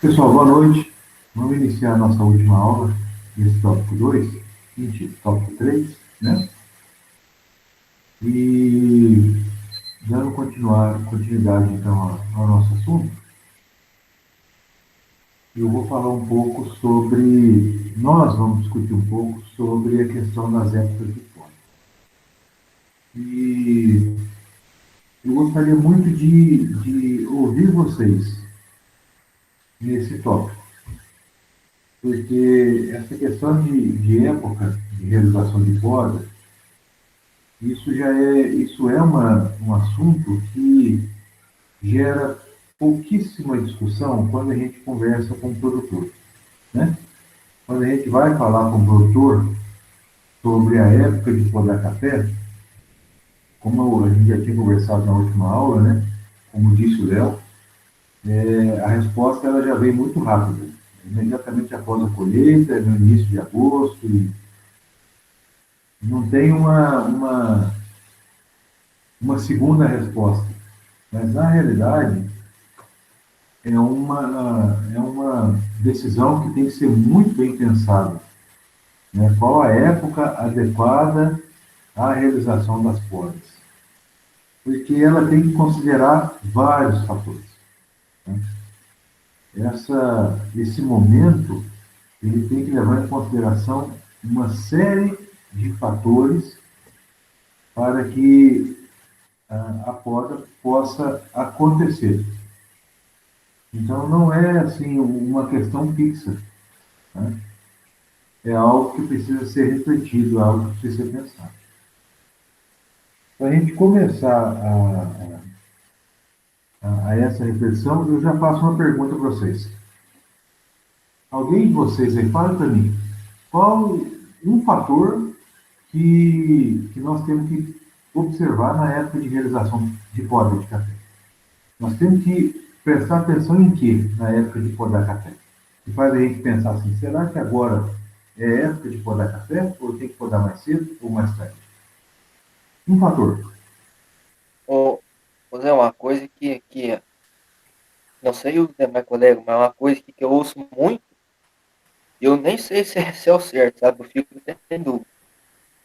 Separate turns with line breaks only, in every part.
Pessoal, boa noite. Vamos iniciar a nossa última aula, esse tópico 2, tópico 3, né? E dando continuidade, então, ao nosso assunto, eu vou falar um pouco sobre, nós vamos discutir um pouco sobre a questão das épocas de fome. E eu gostaria muito de ouvir vocês nesse tópico, porque essa questão de época de realização de poda, isso é um assunto que gera pouquíssima discussão quando a gente conversa com o produtor, né? Quando a gente vai falar com o produtor sobre a época de podar café, como a gente já tinha conversado na última aula, né? Como disse o Léo, a resposta ela já vem muito rápida, imediatamente após a colheita, no início de agosto, e não tem uma segunda resposta. Mas, na realidade, é uma decisão que tem que ser muito bem pensada, né? Qual a época adequada à realização das podas? Porque ela tem que considerar vários fatores, né? Esse momento, ele tem que levar em consideração uma série de fatores para que a poda possa acontecer. Então, não é assim uma questão fixa, né? É algo que precisa ser refletido, é algo que precisa ser pensado. Para a gente começar a essa reflexão, eu já faço uma pergunta para vocês. Alguém de vocês aí fala para mim qual um fator que nós temos que observar na época de realização de poda de café? Nós temos que prestar atenção em quê na época de podar café? Que faz a gente pensar assim, será que agora é época de podar café ou tem que podar mais cedo ou mais tarde? Um fator.
Ô, Zé, uma coisa que não sei os demais colegas, mas é uma coisa que eu ouço muito, e eu nem sei se é o certo, sabe? Eu fico até em dúvida.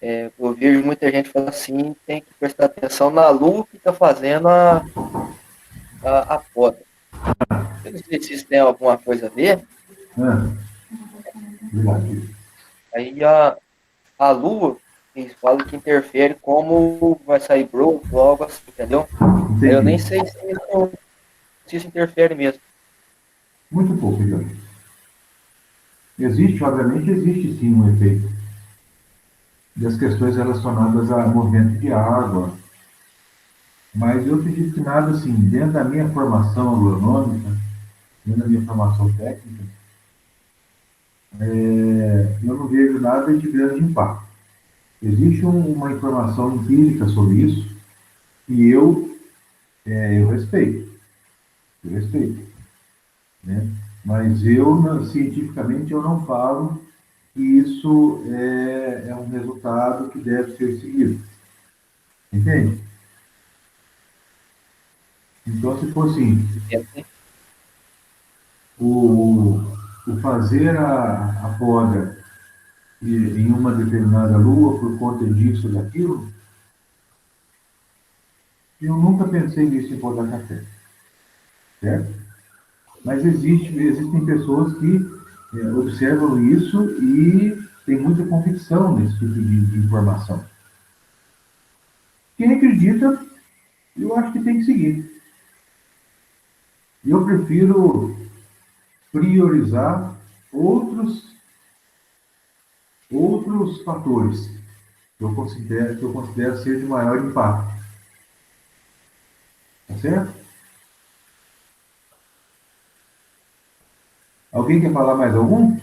Eu vejo muita gente falando assim, tem que prestar atenção na lua que está fazendo a poda. Eu não sei se isso tem alguma coisa a ver,
Ah, obrigado.
aí a lua, eles falam que interfere como vai sair broto ou algo assim, entendeu? Aí eu nem
Entendi.
sei se isso interfere mesmo.
Muito pouco, Guilherme. Existe, obviamente, existe sim um efeito das questões relacionadas a movimento de água, mas eu acredito que nada assim, dentro da minha formação agronômica, dentro da minha formação técnica, eu não vejo nada de grande impacto. Existe uma informação empírica sobre isso e eu respeito, eu respeito, né? Mas cientificamente, eu não falo que isso é um resultado que deve ser seguido, entende? Então, se for assim,
Entende?
o, o fazer a poda em uma determinada lua por conta disso ou daquilo, eu nunca pensei nisso em podar café, certo? Mas existem pessoas que observam isso e têm muita convicção nesse tipo de informação. Quem acredita, eu acho que tem que seguir. Eu prefiro priorizar outros fatores que eu considero ser de maior impacto. Tá certo? Alguém quer falar mais algum?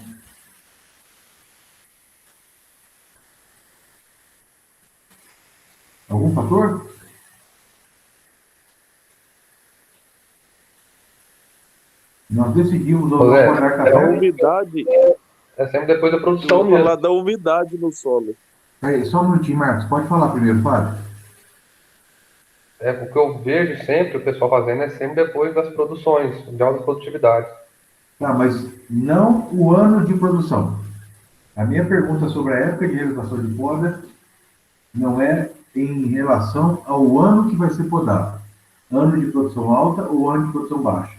Algum fator? Nós decidimos ou
Ô
não
Zé,
podar
é a
café.
umidade,
É sempre depois da
eu ia
produção mesmo.
falar da umidade no solo.
Peraí, só um minutinho, Marcos. Pode falar primeiro, Fábio.
O que eu vejo sempre o pessoal fazendo é sempre depois das produções, de alta produtividade.
Tá, mas não o ano de produção. A minha pergunta sobre a época de realização de poda não é em relação ao ano que vai ser podado. Ano de produção alta ou ano de produção baixa.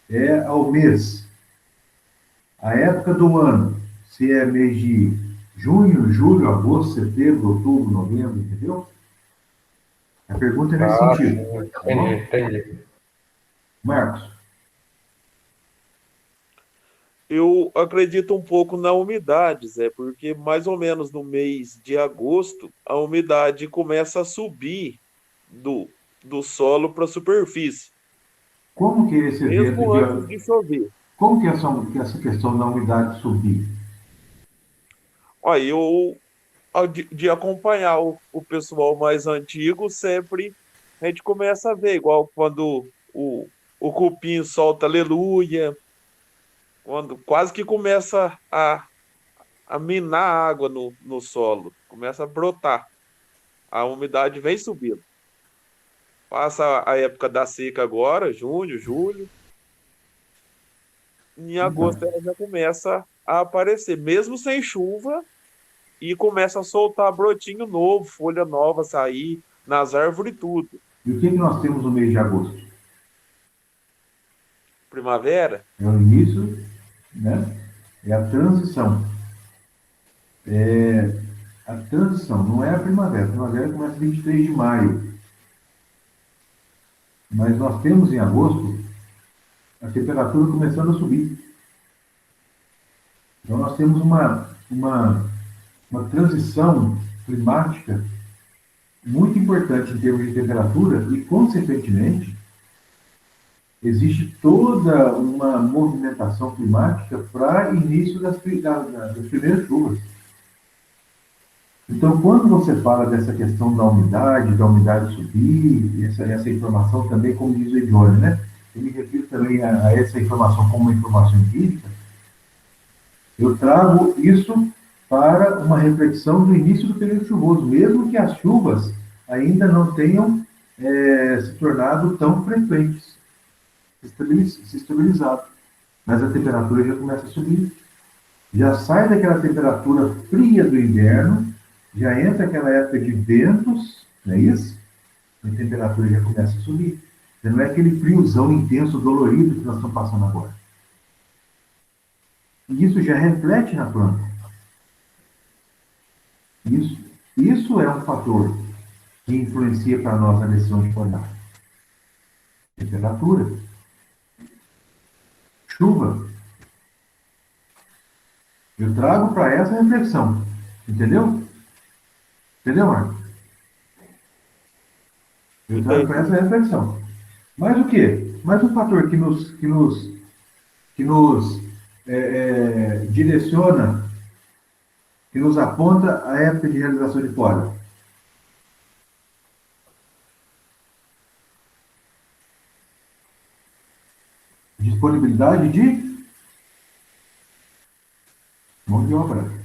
É ao mês. A época do ano. Se é mês de junho, julho, agosto, setembro, outubro, novembro, entendeu? A pergunta é nesse sentido.
Sim,
Tá bom?
entendi.
Marcos,
Eu acredito um pouco na umidade, Zé, porque mais ou menos no mês de agosto, a umidade começa a subir do, do solo para a superfície,
como que é esse evento
mesmo antes
de...
de chover.
Como que essa questão da umidade subir?
Aí de acompanhar o pessoal mais antigo, sempre a gente começa a ver, igual quando o cupim solta aleluia, quando quase que começa a minar a água no solo, começa a brotar, a umidade vem subindo. Passa a época da seca agora, junho, julho, em
Então,
agosto ela já começa a aparecer, mesmo sem chuva, e começa a soltar brotinho novo, folha nova sair nas árvores e tudo.
e o que nós temos no mês de agosto?
Primavera,
É o início, né? É a transição. A transição, não é a primavera. A primavera começa 23 de maio. Mas nós temos em agosto a temperatura começando a subir. Então nós temos uma transição climática muito importante em termos de temperatura e, consequentemente, existe toda uma movimentação climática para início das primeiras chuvas. Então, quando você fala dessa questão da umidade subir, essa informação também, como diz o Edione, né? Eu me refiro também a essa informação como uma informação empírica. Eu trago isso para uma reflexão do início do período chuvoso, mesmo que as chuvas ainda não tenham se tornado tão frequentes, se estabilizado. Mas a temperatura já começa a subir. Já sai daquela temperatura fria do inverno, já entra aquela época de ventos, não é isso? A temperatura já começa a subir. Já não é aquele friozão intenso, dolorido que nós estamos passando agora. E isso já reflete na planta. Isso é um fator que influencia para nós na decisão de podar. Temperatura, chuva. Eu trago para essa reflexão. Entendeu? Entendeu, Marcos? Eu trago para essa reflexão. Mas o quê? Mais um fator que nos direciona, que nos aponta a época de realização de poda. Disponibilidade de mão de obra.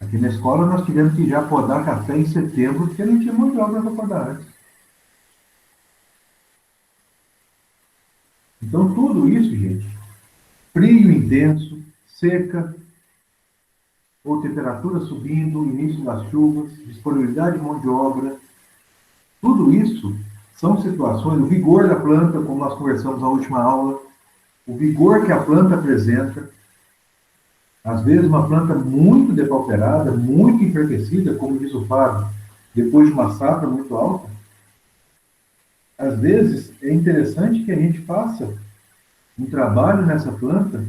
Aqui na escola nós tivemos que já podar café em setembro, porque não tinha mão de obra para podar antes. Então tudo isso, gente, frio intenso, seca, ou temperatura subindo, início das chuvas, disponibilidade de mão de obra, tudo isso são situações, o vigor da planta, como nós conversamos na última aula, o vigor que a planta apresenta, às vezes uma planta muito depauperada, muito enfraquecida, como diz o Fábio, depois de uma safra muito alta, às vezes é interessante que a gente faça um trabalho nessa planta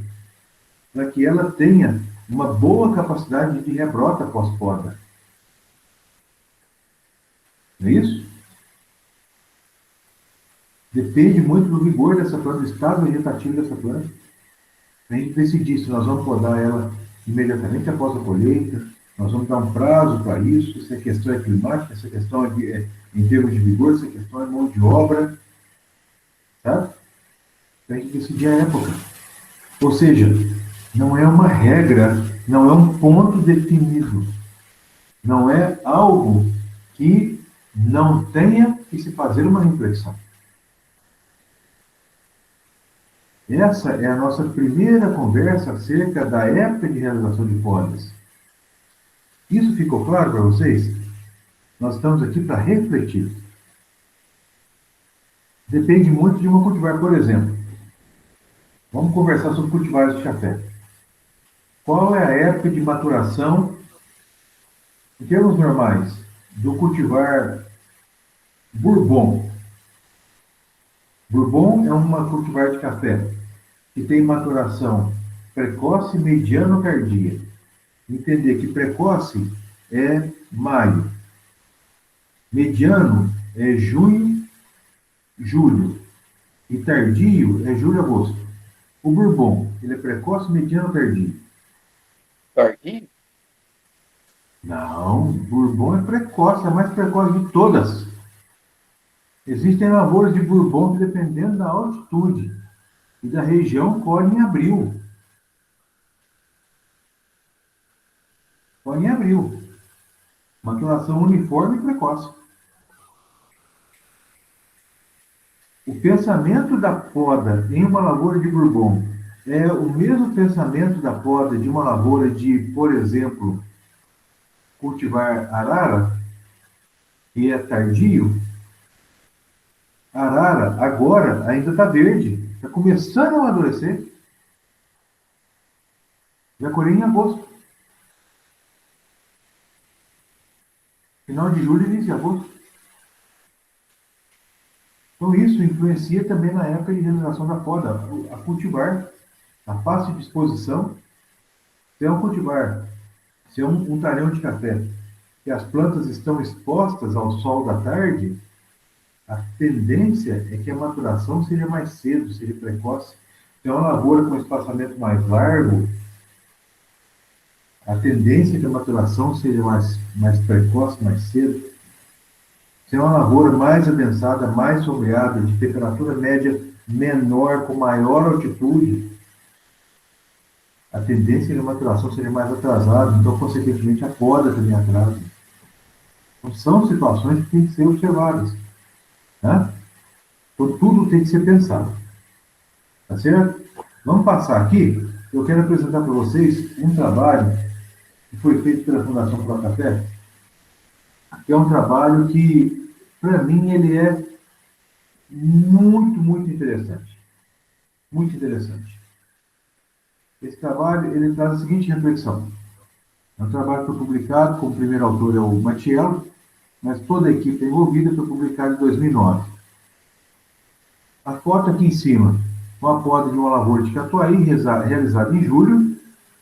para que ela tenha uma boa capacidade de rebrota pós-poda. Não é isso? Depende muito do vigor dessa planta, do estado vegetativo dessa planta. A gente decidir se nós vamos podar ela imediatamente após a colheita, nós vamos dar um prazo para isso, se a questão é climática, se a questão é em termos de vigor, se a questão é mão de obra, sabe? A gente decidir a época. Ou seja, não é uma regra, não é um ponto definido, não é algo que não tenha que se fazer uma reflexão. Essa é a nossa primeira conversa acerca da época de realização de podas. Isso ficou claro para vocês? Nós estamos aqui para refletir. Depende muito de uma cultivar, por exemplo. Vamos conversar sobre cultivares de café. Qual é a época de maturação, em termos normais, do cultivar Bourbon? Bourbon é uma cultivar de café que tem maturação precoce, mediana ou tardia. Entender que precoce é maio, mediano é junho, julho, e tardio é julho, agosto. O Bourbon, ele é precoce, mediano ou tardio?
Tardio?
Não, Bourbon é precoce, é a mais precoce de todas. Existem lavouras de Bourbon que, dependendo da altitude e da região, colhem em abril. Colhem em abril. Maturação uniforme e precoce. O pensamento da poda em uma lavoura de Bourbon é o mesmo pensamento da poda de uma lavoura de, por exemplo, cultivar arara, que é tardio. Arara agora ainda está verde, está começando a amadurecer. Já colhei em agosto. Final de julho e início de agosto. Então isso influencia também na época de realização da poda, a cultivar, a fácil disposição. Se é um cultivar, se é um talhão de café, que as plantas estão expostas ao sol da tarde, a tendência é que a maturação seja mais cedo, seja precoce. Se é uma lavoura com espaçamento mais largo, a tendência é que a maturação seja mais precoce, mais cedo. Se é uma lavoura mais adensada, mais sombreada, de temperatura média menor, com maior altitude, a tendência é que a maturação seja mais atrasada, então, consequentemente, a poda também atrasa. Então, são situações que têm que ser observadas. Né? Então, tudo tem que ser pensado. Tá certo? Vamos passar aqui. Eu quero apresentar para vocês um trabalho que foi feito pela Fundação Pro Café, que é um trabalho que, para mim, ele é muito, muito interessante. Muito interessante. Esse trabalho, ele traz a seguinte reflexão. É um trabalho que foi publicado, como primeiro autor é o Matiello, mas toda a equipe envolvida foi publicado em 2009. A foto aqui em cima, uma poda de uma lavoura de Catuaí, realizada em julho,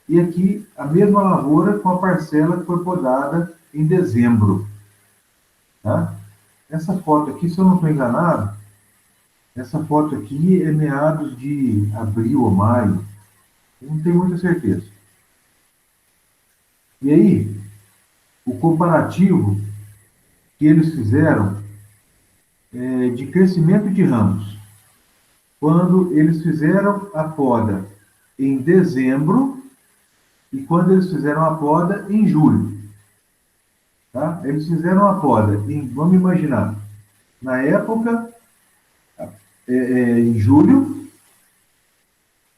e aqui a mesma lavoura com a parcela que foi podada em dezembro. Tá? Essa foto aqui, se eu não estou enganado, essa foto aqui é meados de abril ou maio, eu não tenho muita certeza. E aí, o comparativo que eles fizeram de crescimento de ramos, quando eles fizeram a poda em dezembro e quando eles fizeram a poda em julho. Tá? Eles fizeram a poda vamos imaginar, na época, em julho,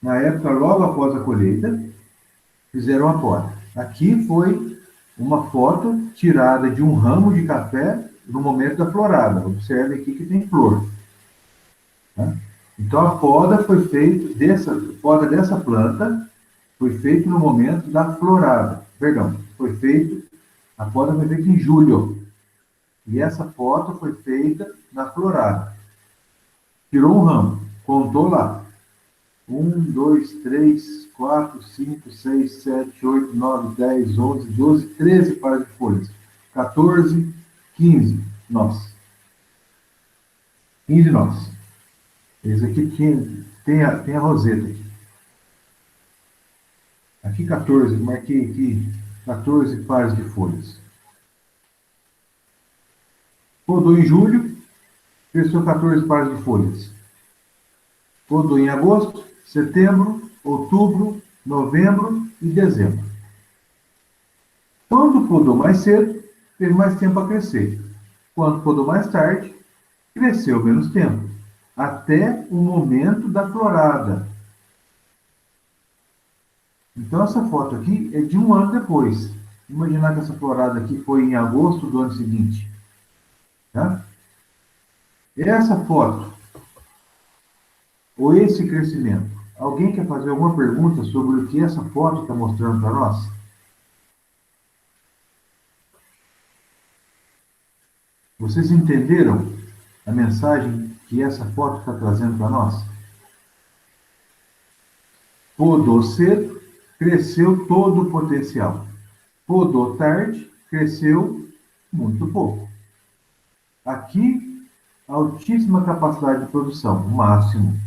na época logo após a colheita, fizeram a poda. Aqui foi uma foto tirada de um ramo de café no momento da florada. Observe aqui que tem flor. Tá? Então a poda foi feita, poda dessa planta foi feita no momento da florada. Perdão, a poda foi feita em julho. E essa foto foi feita na florada. Tirou um ramo, contou lá. 1, 2, 3, 4, 5, 6, 7, 8, 9, 10, 11, 12, 13 pares de folhas. 14, 15 nós. 15 nós. Esse aqui tem a roseta aqui. Aqui 14, marquei aqui 14 pares de folhas. Podou em julho, cresceu 14 pares de folhas. Podou em agosto, setembro, outubro, novembro e dezembro. Quando podou mais cedo, teve mais tempo a crescer. Quando podou mais tarde, cresceu menos tempo. Até o momento da florada. Então, essa foto aqui é de um ano depois. Imaginar que essa florada aqui foi em agosto do ano seguinte. Tá? Essa foto, ou esse crescimento, alguém quer fazer alguma pergunta sobre o que essa foto está mostrando para nós? Vocês entenderam a mensagem que essa foto está trazendo para nós? Podou cedo, cresceu todo o potencial. Podou tarde, cresceu muito pouco. Aqui, altíssima capacidade de produção, máximo.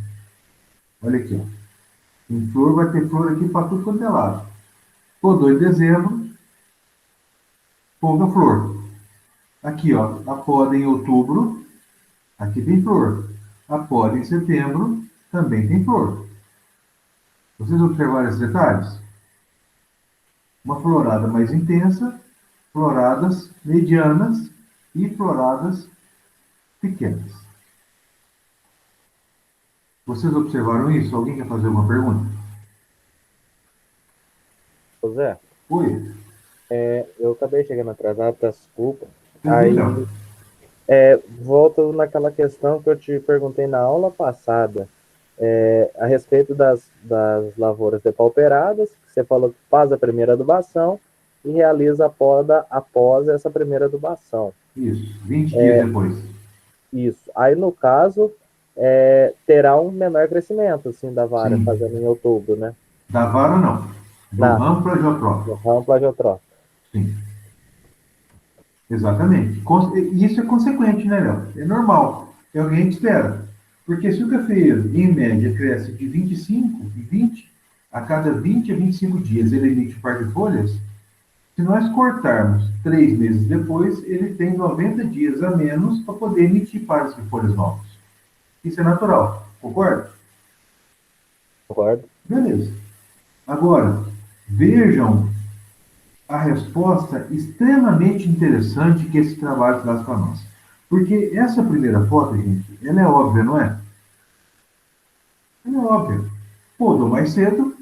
Olha aqui, ó. Em flor, vai ter flor aqui para tudo quanto é lado. Podou em dezembro, pouca flor. Aqui, ó, a poda em outubro, aqui tem flor. A poda em setembro, também tem flor. Vocês observaram esses detalhes? Uma florada mais intensa, floradas medianas e floradas pequenas. Vocês observaram isso? Alguém quer fazer alguma pergunta?
Ô Zé,
Oi,
eu acabei chegando atrasado, peço desculpa.
tudo
Aí,
bem, Léo?
volto naquela questão que eu te perguntei na aula passada, a respeito das lavouras depauperadas, que você falou que faz a primeira adubação e realiza a poda após essa primeira adubação.
Isso, 20 dias depois.
Isso. Aí, no caso, terá um menor crescimento, assim, da vara,
Sim.
fazendo em outubro, né?
Da vara, não. Do
Não.
ramo
No
plagiotrópico.
ramo plagiotrópico.
Sim. Exatamente. Isso é consequente, né, Léo? É normal. É o que a gente espera. Porque se o cafeeiro, em média, cresce de 25 e 20, a cada 20 a 25 dias ele emite um par de folhas, se nós cortarmos 3 meses depois, ele tem 90 dias a menos para poder emitir pares de folhas novos. Isso é natural. Concorda?
Concordo?
Beleza. Agora, vejam a resposta extremamente interessante que esse trabalho traz para nós. Porque essa primeira foto, gente, ela é óbvia, não é? Ela é óbvia. Podou mais cedo,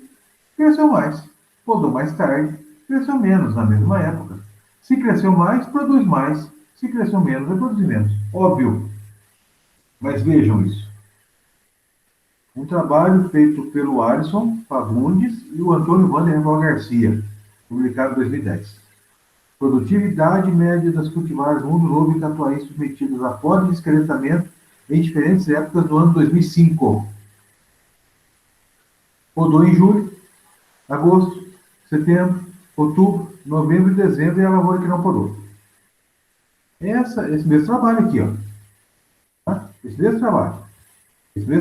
cresceu mais. Podou mais tarde, cresceu menos na mesma época. Se cresceu mais, produz mais. Se cresceu menos, vai produzir menos. Óbvio. Mas vejam isso. Um trabalho feito pelo Alisson Fagundes e o Antônio Vanderval Garcia, publicado em 2010. Produtividade média das cultivares mundo novo e tatuaí submetidas a poda de esqueletamento em diferentes épocas do ano 2005. Podou em julho, agosto, setembro, outubro, novembro e dezembro, e a lavoura que não podou. Esse mesmo trabalho aqui, ó. Tá? Esse mesmo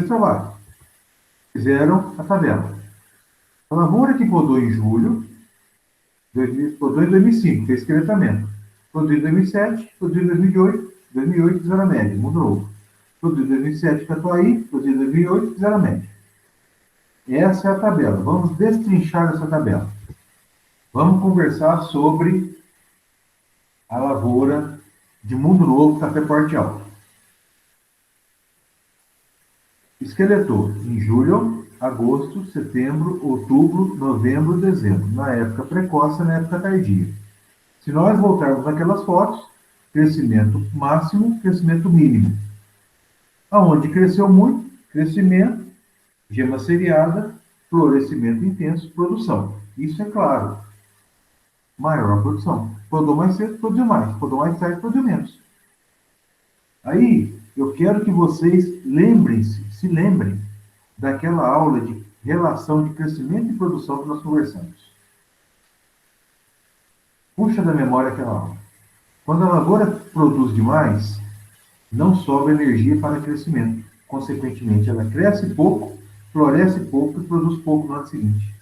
trabalho. Fizeram a tabela. A lavoura que podou em julho, podou em 2005, fez esqueletamento. Produziu em 2007, produziu em 2008 fizeram a média, mundo novo. Produziu em 2007, Tatuaí, produziu em 2008, fizeram a média. Essa é a tabela. Vamos destrinchar essa tabela. Vamos conversar sobre a lavoura de Mundo Novo, Café Porte Alto. Esqueletou em julho, agosto, setembro, outubro, novembro, dezembro. Na época precoce e na época tardia. Se nós voltarmos naquelas fotos, crescimento máximo, crescimento mínimo. Aonde cresceu muito, crescimento, gema seriada, florescimento intenso, produção. Isso é claro. Maior a produção. Podou mais cedo, produziu mais. Podou mais tarde, produziu menos. Aí, eu quero que vocês se lembrem daquela aula de relação de crescimento e produção que nós conversamos. Puxa da memória aquela aula. Quando a lavoura produz demais, não sobra energia para crescimento. Consequentemente, ela cresce pouco, floresce pouco e produz pouco no ano seguinte.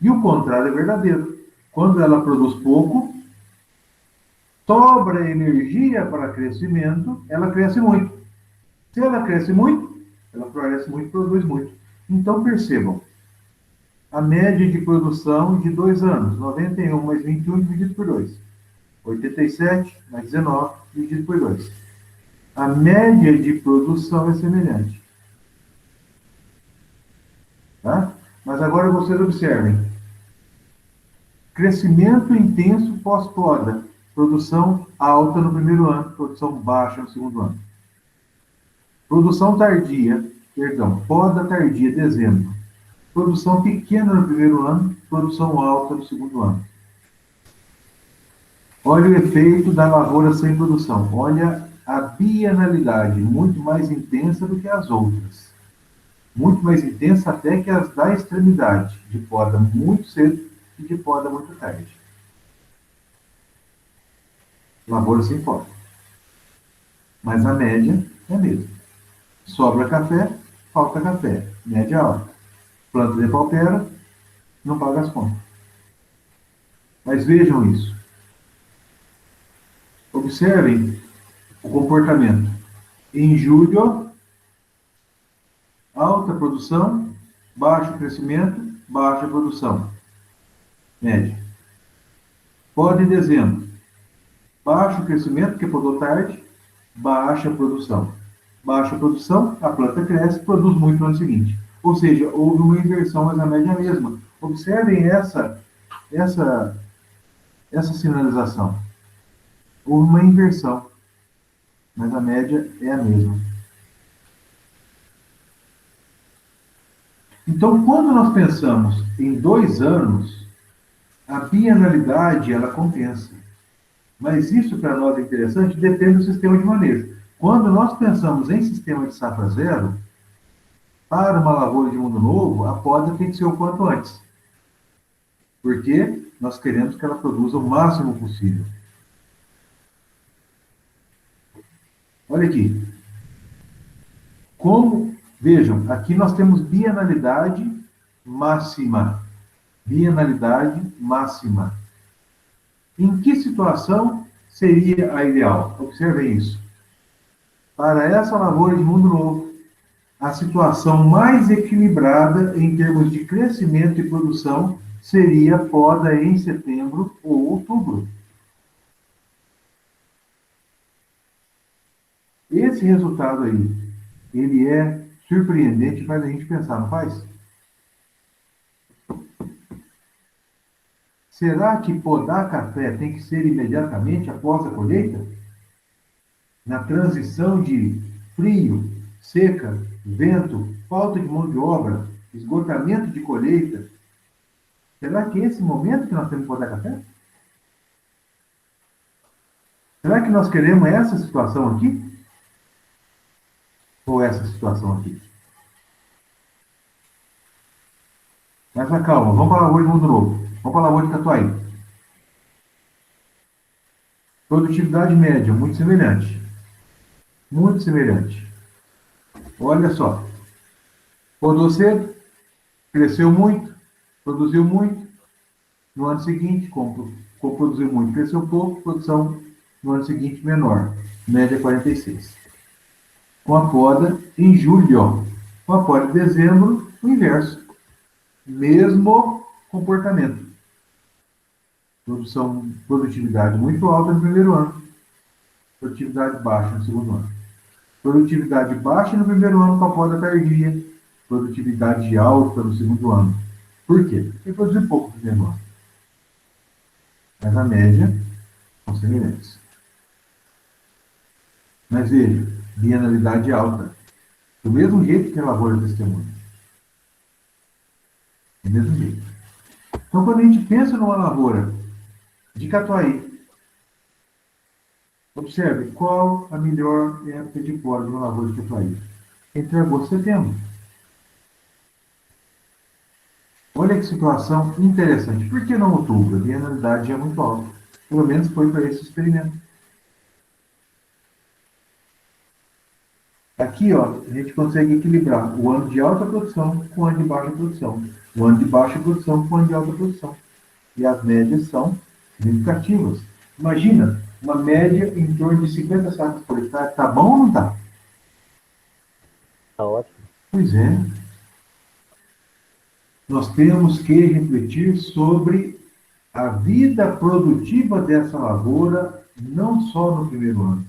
E o contrário é verdadeiro. Quando ela produz pouco, sobra energia para crescimento, ela cresce muito. Se ela cresce muito, ela floresce muito e produz muito. Então, percebam, a média de produção de 2 anos, 91 mais 21 dividido por 2. 87 mais 19 dividido por 2. A média de produção é semelhante. Tá? Mas agora vocês observem. Crescimento intenso pós-poda. Produção alta no primeiro ano, produção baixa no segundo ano. Produção tardia, poda tardia, dezembro. Produção pequena no primeiro ano, produção alta no segundo ano. Olha o efeito da lavoura sem produção. Olha a bienalidade, muito mais intensa do que as outras. Muito mais intensa até que as da extremidade, de poda muito cedo e de poda muito tarde. Lavoura sem poda. Mas a média é a mesma. Sobra café, falta café. Média alta. Planta de paupera, não paga as contas. Mas vejam isso. Observem o comportamento. Em julho, alta produção, baixo crescimento, baixa produção. Média. Poda em dezembro. Baixo crescimento, porque podou tarde, baixa produção. Baixa produção, a planta cresce, produz muito no ano seguinte. Ou seja, houve uma inversão, mas a média é a mesma. Observem essa sinalização. Houve uma inversão, mas a média é a mesma. Então, quando nós pensamos em 2 anos, a bienalidade, ela compensa. Mas isso, para nós, é interessante, depende do sistema de manejo. Quando nós pensamos em sistema de safra zero, para uma lavoura de mundo novo, a poda tem que ser o quanto antes. Porque nós queremos que ela produza o máximo possível. Olha aqui. Vejam, aqui nós temos bienalidade máxima. Bienalidade máxima. Em que situação seria a ideal? Observem isso. Para essa lavoura de mundo novo, a situação mais equilibrada em termos de crescimento e produção seria poda em setembro ou outubro. Esse resultado aí, ele é surpreendente, faz a gente pensar, não faz? Será que podar café tem que ser imediatamente após a colheita? Na transição de frio, seca, vento, falta de mão de obra, esgotamento de colheita, será que é esse momento que nós temos que podar café? Será que nós queremos essa situação aqui? Ou essa situação aqui? Mas calma, vamos para a lavoura de mundo novo. Vamos para a lavoura de Catuai. Produtividade média, muito semelhante. Muito semelhante. Olha só. Podou cedo, cresceu muito, produziu muito. No ano seguinte, como produziu muito, cresceu pouco, produção no ano seguinte menor. Média 46. Com a poda em julho. Com a poda em dezembro, o inverso. Mesmo comportamento. Produtividade muito alta no primeiro ano. Produtividade baixa no segundo ano. Produtividade baixa no primeiro ano com a poda tardia. Produtividade alta no segundo ano. Por quê? Porque produziu pouco no primeiro ano. Mas a média são semelhantes. Mas veja, bienalidade alta. Do mesmo jeito que a lavoura testemunha. Do mesmo jeito. Então, quando a gente pensa numa lavoura de Catuai, observe qual a melhor época de poda de uma lavoura de Catuai. Entre agosto e setembro. Olha que situação interessante. Por que não outubro? A bienalidade é muito alta. Pelo menos foi para esse experimento. Aqui, ó, a gente consegue equilibrar o ano de alta produção com o ano de baixa produção. O ano de baixa produção com o ano de alta produção. E as médias são significativas. Imagina, uma média em torno de 50 sacos por hectare. Tá bom ou não tá?
Tá ótimo.
Pois é. Nós temos que refletir sobre a vida produtiva dessa lavoura, não só no primeiro ano,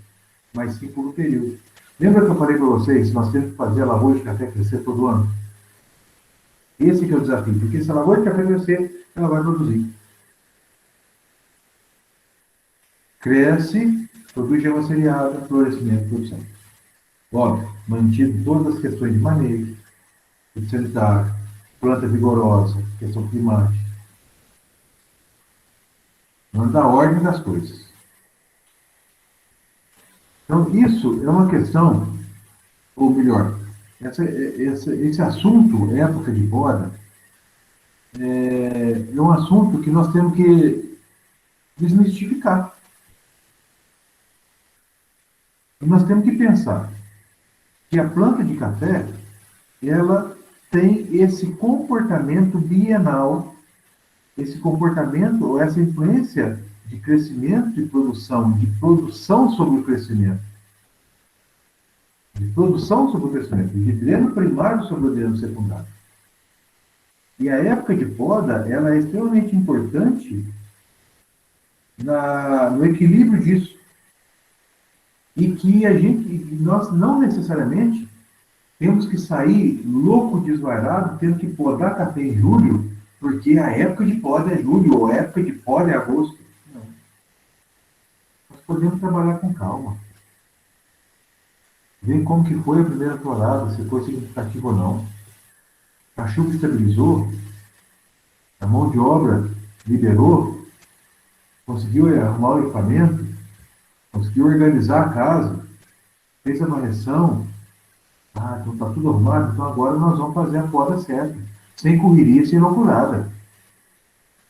mas sim por um período. Lembra que eu falei para vocês, nós temos que fazer a lavoura de café crescer todo ano? Esse que é o desafio, porque se a lavoura de café crescer, ela vai produzir. Cresce, produz gema seriada, florescimento, produção. Óbvio, mantido todas as questões de manejo, sanitário, planta vigorosa, questão climática. Não dá ordem das coisas. Então, isso é uma questão, ou melhor, esse assunto, época de poda, é um assunto que nós temos que desmistificar. E nós temos que pensar que a planta de café, ela tem esse comportamento bienal, esse comportamento, ou essa influência de crescimento e produção, de produção sobre o crescimento. De produção sobre o crescimento, de dreno primário sobre o dreno secundário. E a época de poda, ela é extremamente importante no equilíbrio disso. E que nós não necessariamente temos que sair louco, desvairado, tendo que podar café em julho, porque a época de poda é julho, ou a época de poda é agosto. Não. Nós podemos trabalhar com calma. Ver como que foi a primeira florada, se foi significativo ou não. A chuva estabilizou, a mão de obra liberou, conseguiu arrumar o equipamento, conseguiu organizar a casa, fez a varreção. Ah, então está tudo arrumado, então agora nós vamos fazer a poda certa, sem correria, sem loucurada.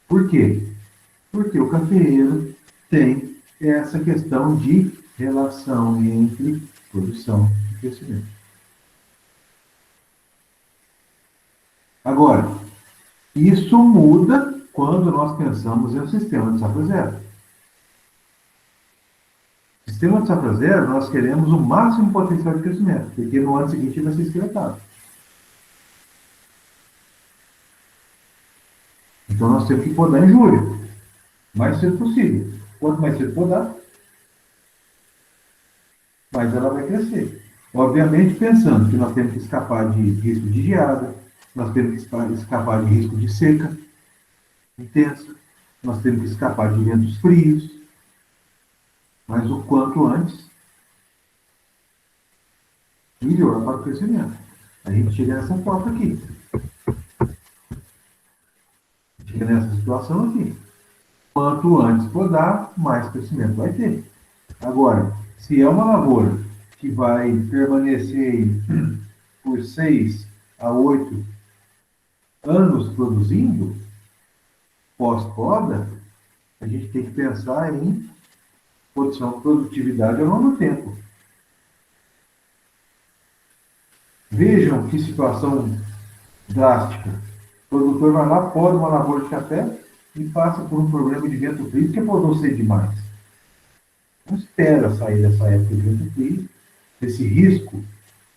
Por quê? Porque o cafeeiro tem essa questão de relação entre produção e crescimento. Agora, isso muda quando nós pensamos em um sistema de safra zero. Sistema de safra zero, nós queremos o máximo potencial de crescimento, porque no ano seguinte vai ser esqueletado. Então nós temos que podar em julho, o mais cedo possível. Quanto mais cedo podar, mais ela vai crescer. Obviamente pensando que nós temos que escapar de risco de geada, nós temos que escapar de risco de seca intensa, nós temos que escapar de ventos frios, mas o quanto antes, melhor para o crescimento. A gente chega nessa foto aqui. Chega nessa situação aqui. Quanto antes podar, mais crescimento vai ter. Agora, se é uma lavoura que vai permanecer por 6 a 8 anos produzindo, pós-poda, a gente tem que pensar em produtividade ao longo do tempo. Vejam que situação drástica. O produtor vai lá, poda uma lavoura de café e passa por um problema de vento frio, que podou ser demais. Não espera sair dessa época de vento frio, desse risco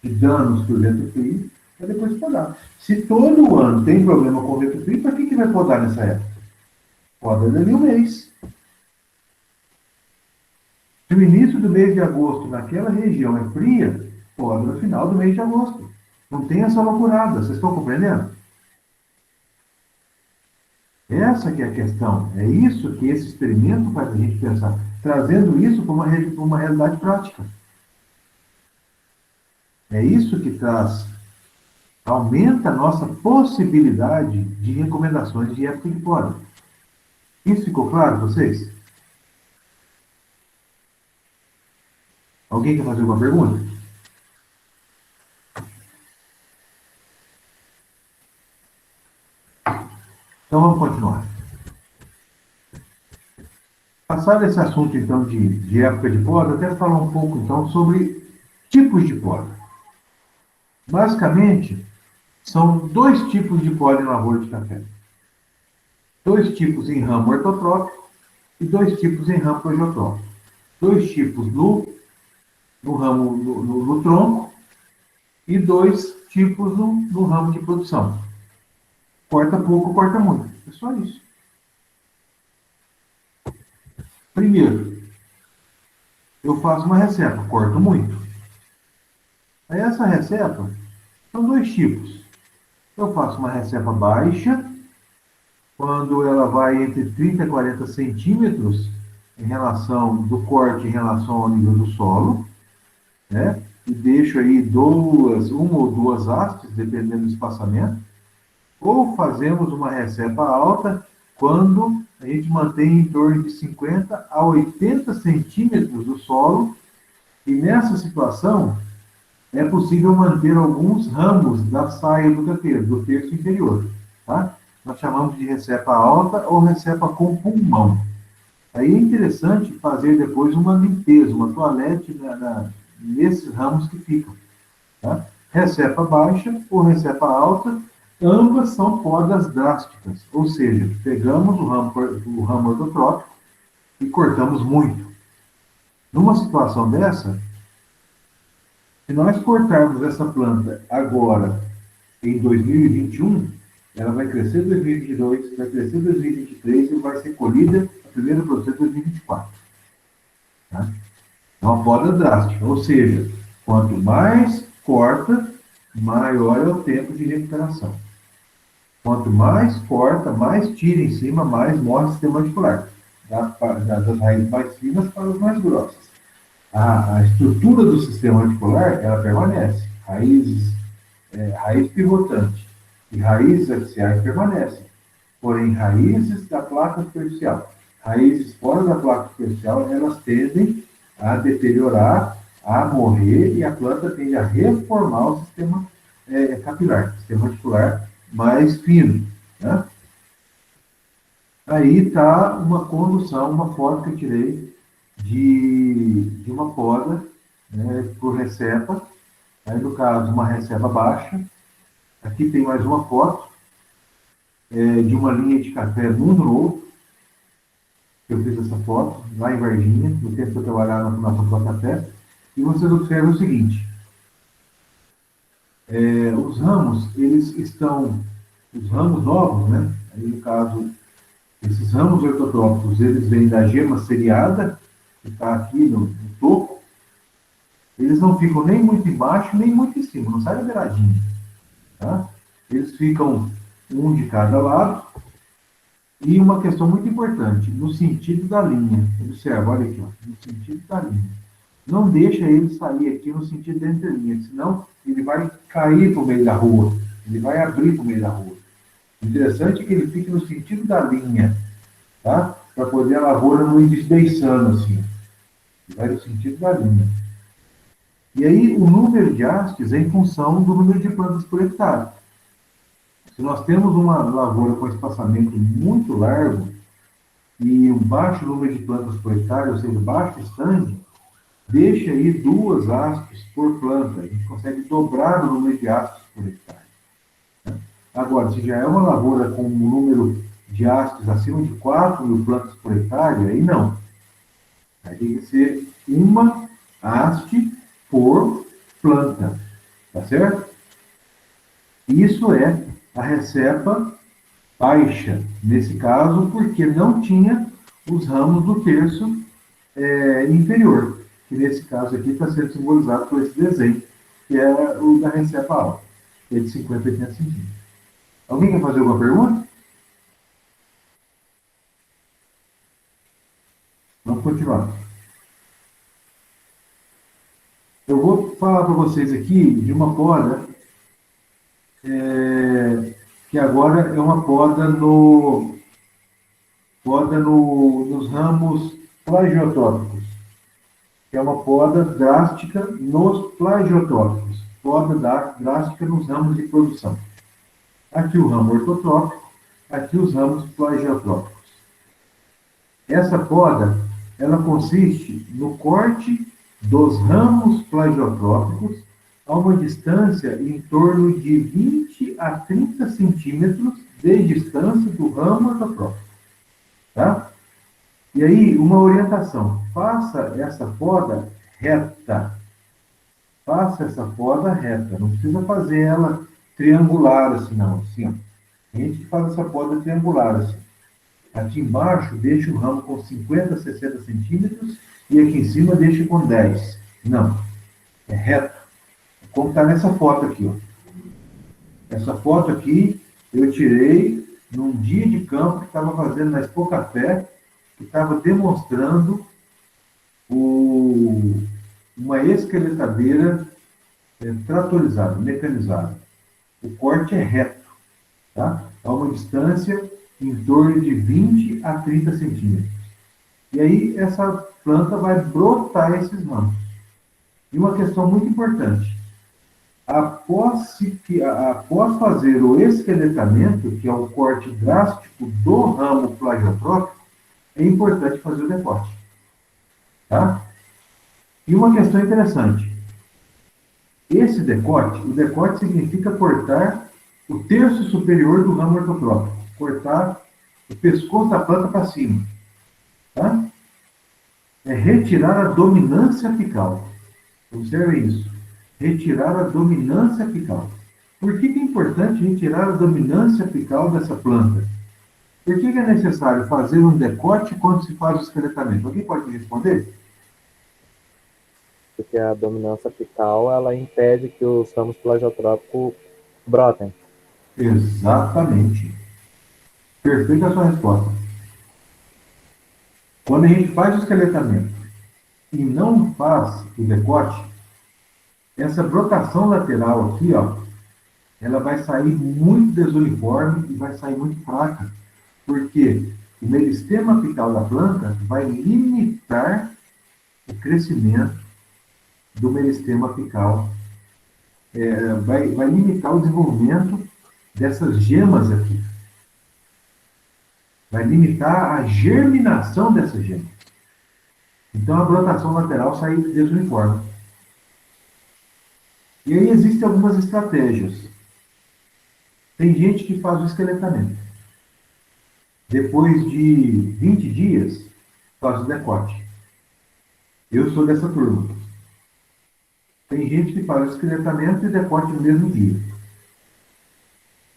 de danos por vento frio, para depois podar. Se todo ano tem problema com vento frio, para que vai podar nessa época? Poda dali um mês. Se o início do mês de agosto naquela região é fria, poda no final do mês de agosto. Não tem essa loucurada, vocês estão compreendendo? Essa que é a questão. É isso que esse experimento faz a gente pensar, trazendo isso para uma realidade prática. É isso que aumenta a nossa possibilidade de recomendações de época de poda. Isso ficou claro para vocês? Alguém quer fazer alguma pergunta? Então vamos continuar. Passado esse assunto então de época de poda, até falar um pouco então sobre tipos de poda. Basicamente, são 2 tipos de poda em lavoura de café. 2 tipos em ramo ortotrópico e 2 tipos em ramo progeotrópico. 2 tipos no ramo no tronco e 2 tipos no ramo de produção. Corta pouco, corta muito. É só isso. Primeiro, eu faço uma recepa, corto muito. Aí essa recepa são 2 tipos. eu faço uma recepa baixa, quando ela vai entre 30 e 40 centímetros em relação do corte em relação ao nível do solo, né? E deixo aí uma ou duas hastes, dependendo do espaçamento. Ou fazemos uma recepa alta quando a gente mantém em torno de 50 a 80 centímetros do solo, e nessa situação é possível manter alguns ramos da saia do canteiro, do terço inferior, tá? Nós chamamos de recepa alta ou recepa com pulmão. Aí é interessante fazer depois uma limpeza, uma toalete nesses ramos que ficam, tá? Recepa baixa ou recepa alta, ambas são podas drásticas, ou seja, pegamos o ramo ortotrópico e cortamos muito. Numa situação dessa, se nós cortarmos essa planta agora, em 2021, ela vai crescer em 2022, vai crescer em 2023 e vai ser colhida a primeira produção em 2024. Tá? É uma poda drástica, ou seja, quanto mais corta, maior é o tempo de recuperação. Quanto mais corta, mais tira em cima, mais morre o sistema articular. Das raízes mais finas para as mais grossas. A estrutura do sistema articular, ela permanece. Raiz pivotante e raízes axiais permanecem. Porém, raízes da placa superficial, raízes fora da placa superficial, elas tendem a deteriorar, a morrer, e a planta tende a reformar o sistema capilar, sistema articular mais fino, né? Aí está uma condução, uma foto que eu tirei de uma poda, né, por recepa. Aí, no caso, uma recepa baixa. Aqui tem mais uma foto de uma linha de café Mundo Novo. Eu fiz essa foto lá em Varginha, no tempo que eu trabalhava na Fundação Café. E vocês observam o seguinte: os ramos, os ramos novos, né? Aí, no caso, esses ramos ortotrópicos, eles vêm da gema seriada, que está aqui no topo. Eles não ficam nem muito embaixo, nem muito em cima, não sai da beiradinha, tá? Eles ficam um de cada lado. E uma questão muito importante, no sentido da linha. Observa, olha aqui, ó, no sentido da linha. Não deixa ele sair aqui no sentido da entrelinha, senão ele vai cair para o meio da rua, ele vai abrir para o meio da rua. O interessante é que ele fique no sentido da linha, tá? Para poder a lavoura não ir desbeiçando assim. Ele vai no sentido da linha. E aí, o número de hastes é em função do número de plantas por hectare. Se nós temos uma lavoura com espaçamento muito largo e um baixo número de plantas por hectare, ou seja, baixo stand, deixa aí 2 hastes por planta. A gente consegue dobrar o número de hastes por hectare. Agora, se já é uma lavoura com um número de hastes acima de 4.000 plantas por hectare, aí não. Aí tem que ser uma haste por planta, tá certo? Isso é a recepa baixa, nesse caso, porque não tinha os ramos do terço inferior, que nesse caso aqui está sendo simbolizado por esse desenho, que é o da recepa alta, que é de 50 a 80 centímetros. Alguém quer fazer alguma pergunta? Vamos continuar. Eu vou falar para vocês aqui de uma poda, que agora é uma poda nos ramos plagiotópicos, que é uma poda drástica nos plagiotópicos, poda drástica nos ramos de produção. Aqui o ramo ortotrópico, aqui os ramos plagiotrópicos. Essa poda, ela consiste no corte dos ramos plagiotrópicos a uma distância em torno de 20 a 30 centímetros de distância do ramo ortotrópico. Tá? E aí, uma orientação. Faça essa poda reta. Faça essa poda reta. Não precisa fazer ela triangular, assim, não. Assim, ó. Tem gente que faz essa poda triangular, assim. Aqui embaixo, deixa o ramo com 50, 60 centímetros e aqui em cima deixa com 10. Não. É reto. Como está nessa foto aqui, ó. Essa foto aqui eu tirei num dia de campo que estava fazendo na Expo Café, que estava demonstrando uma esqueletadeira tratorizada, mecanizada. O corte é reto, tá? A uma distância em torno de 20 a 30 centímetros. E aí essa planta vai brotar esses ramos. E uma questão muito importante, após fazer o esqueletamento, que é o corte drástico do ramo plagiotrópico, é importante fazer o decote. Tá? E uma questão interessante, esse decote, o decote significa cortar o terço superior do ramo ortotrópico, cortar o pescoço da planta para cima. Tá? É retirar a dominância apical. Observe isso. Retirar a dominância apical. Por que é importante retirar a dominância apical dessa planta? Por que é necessário fazer um decote quando se faz o esqueletamento? Alguém pode me responder?
Porque a dominância apical, ela impede que os ramos plagiotrópicos brotem.
Exatamente. Perfeita a sua resposta. Quando a gente faz o esqueletamento e não faz o decote, essa brotação lateral aqui, ó, ela vai sair muito desuniforme e vai sair muito fraca, porque o meristema apical da planta vai limitar o crescimento do meristema apical, vai limitar o desenvolvimento dessas gemas aqui, vai limitar a germinação dessas gemas. Então a brotação lateral sai desuniforme. E aí existem algumas estratégias. Tem gente que faz o esqueletamento. Depois de 20 dias, faz o decote. Eu sou dessa turma. Tem gente que faz o esqueletamento e decote no mesmo dia.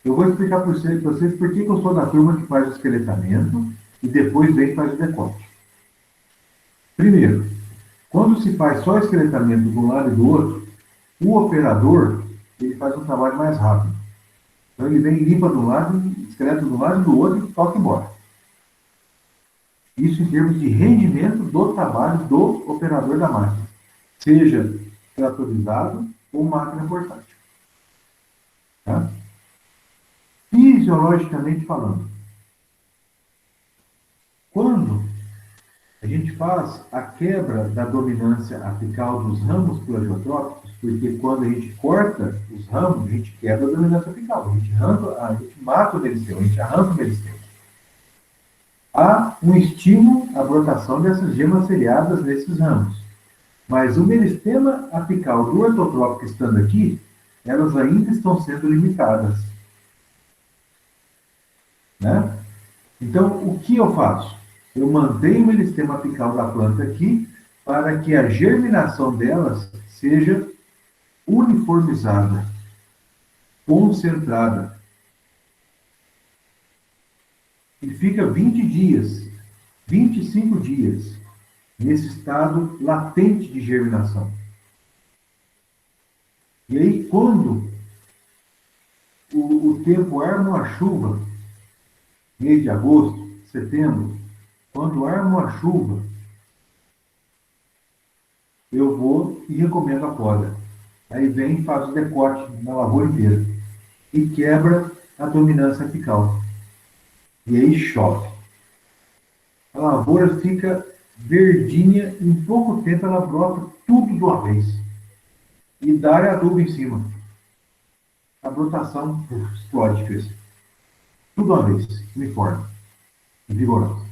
Eu vou explicar para vocês por que eu sou da turma que faz o esqueletamento e depois vem e faz o decote. Primeiro, quando se faz só o esqueletamento de um lado e do outro, o operador ele faz um trabalho mais rápido. Então ele vem, limpa de um lado, esqueleta de um lado e do outro e toca embora. Isso em termos de rendimento do trabalho do operador da máquina, seja tratorizado ou máquina portátil. Tá? Fisiologicamente falando, quando a gente faz a quebra da dominância apical dos ramos plagiotrópicos, porque quando a gente corta os ramos, a gente quebra a dominância apical, a gente mata o meristema, a gente arranca o meristema. Há um estímulo à brotação dessas gemas seriadas nesses ramos. Mas o meristema apical do ortotrópico estando aqui, elas ainda estão sendo limitadas. Né? Então, o que eu faço? Eu mantenho o meristema apical da planta aqui para que a germinação delas seja uniformizada, concentrada. E fica 20 dias, 25 dias, nesse estado latente de germinação. E aí, quando o tempo arma a chuva, mês de agosto, setembro, quando arma a chuva, eu vou e recomendo a poda. Aí vem e faz o decote na lavoura inteira. E quebra a dominância apical. E aí chove. A lavoura fica verdinha, em pouco tempo ela brota tudo de uma vez. E dá adubo em cima. A brotação explode, Cris. Tudo de uma vez, uniforme e vigorosa.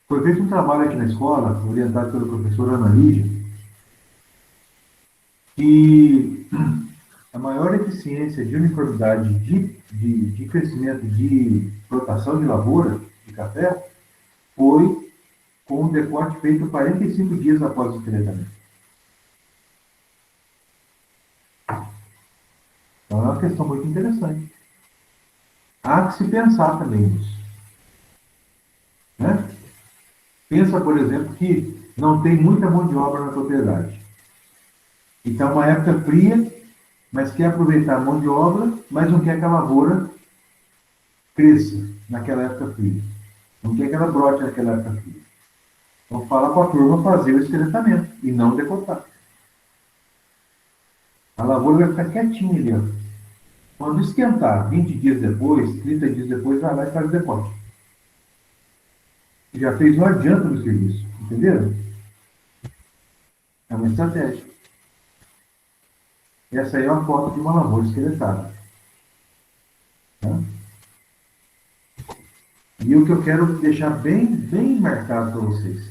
Foi feito um trabalho aqui na escola, orientado pela professora Ana Lídia, que a maior eficiência de uniformidade de crescimento de brotação de lavoura de café foi com um decote feito 45 dias após o esqueletamento. Então é uma questão muito interessante. Há que se pensar também nisso. Né? Pensa, por exemplo, que não tem muita mão de obra na propriedade. Então, uma época fria, mas quer aproveitar a mão de obra, mas não quer que a lavoura cresça naquela época fria. Não quer que ela brote naquela época fria. Então fala para a turma fazer o esqueletamento e não decotar. A lavoura vai ficar quietinha ali, ó. Quando esquentar, 20 dias depois, 30 dias depois, vai lá e faz o decote. Já fez, não adianta no serviço, entenderam? É uma estratégia. Essa aí é uma foto de uma lavoura esqueletada. Tá? E o que eu quero deixar bem marcado para vocês.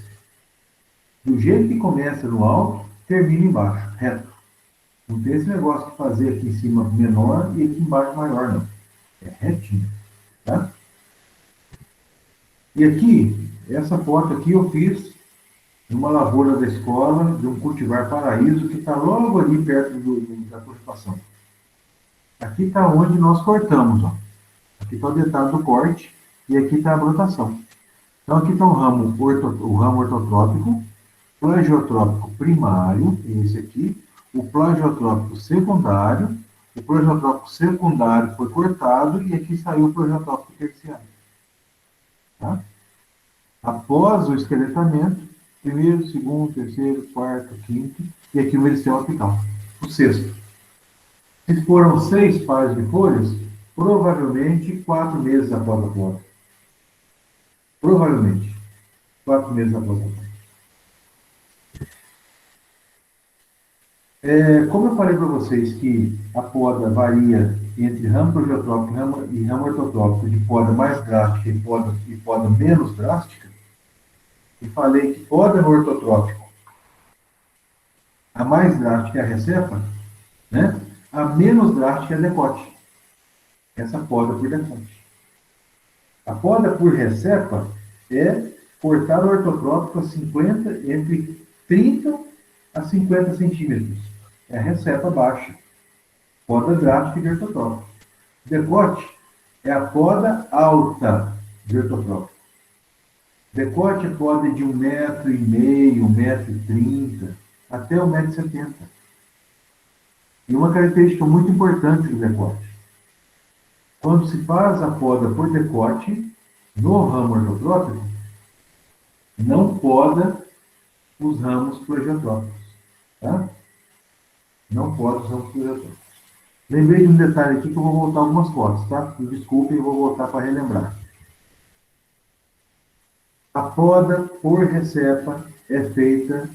Do jeito que começa no alto, termina embaixo, reto. Não tem esse negócio de fazer aqui em cima menor e aqui embaixo maior, não. É retinho. Tá? E aqui, essa foto aqui eu fiz numa lavoura da escola, de um cultivar paraíso, que está logo ali perto da cultivação. Aqui está onde nós cortamos. Ó. Aqui está o detalhe do corte e aqui está a brotação. Então aqui está o ramo ortotrópico, plagiotrópico primário, esse aqui, o plagiotrópico secundário, o plagiotrópico secundário foi cortado e aqui saiu o plagiotrópico terciário. Tá? Após o esqueletamento, primeiro, segundo, terceiro, quarto, quinto, e aqui o meristema apical, o sexto. Se foram 6 pares de folhas, provavelmente 4 meses após a poda. Provavelmente 4 meses após a poda. Como eu falei para vocês que a poda varia entre ramo progeotrópico e ramo ortotrópico, de poda mais drástica e poda menos drástica, e falei que poda no ortotrópico, a mais drástica é a recepa, né? A menos drástica é a decote. Essa poda por decote. A poda por recepa é cortar o ortotrópico entre 30 a 50 centímetros. É a recepa baixa. Poda drástica de ortotrópico. Decote é a poda alta de ortotrópico. Decote é poda de 1,5 m, 1,30 m, até 1,70 m. E uma característica muito importante do decote. Quando se faz a poda por decote, no ramo ortotrópico, não poda os ramos plagiotrópicos. Tá? Não poda os ramos plagiotrópicos. Lembrei de um detalhe aqui que eu vou voltar algumas fotos, tá? Me desculpem, eu vou voltar para relembrar. A poda por recepa é feita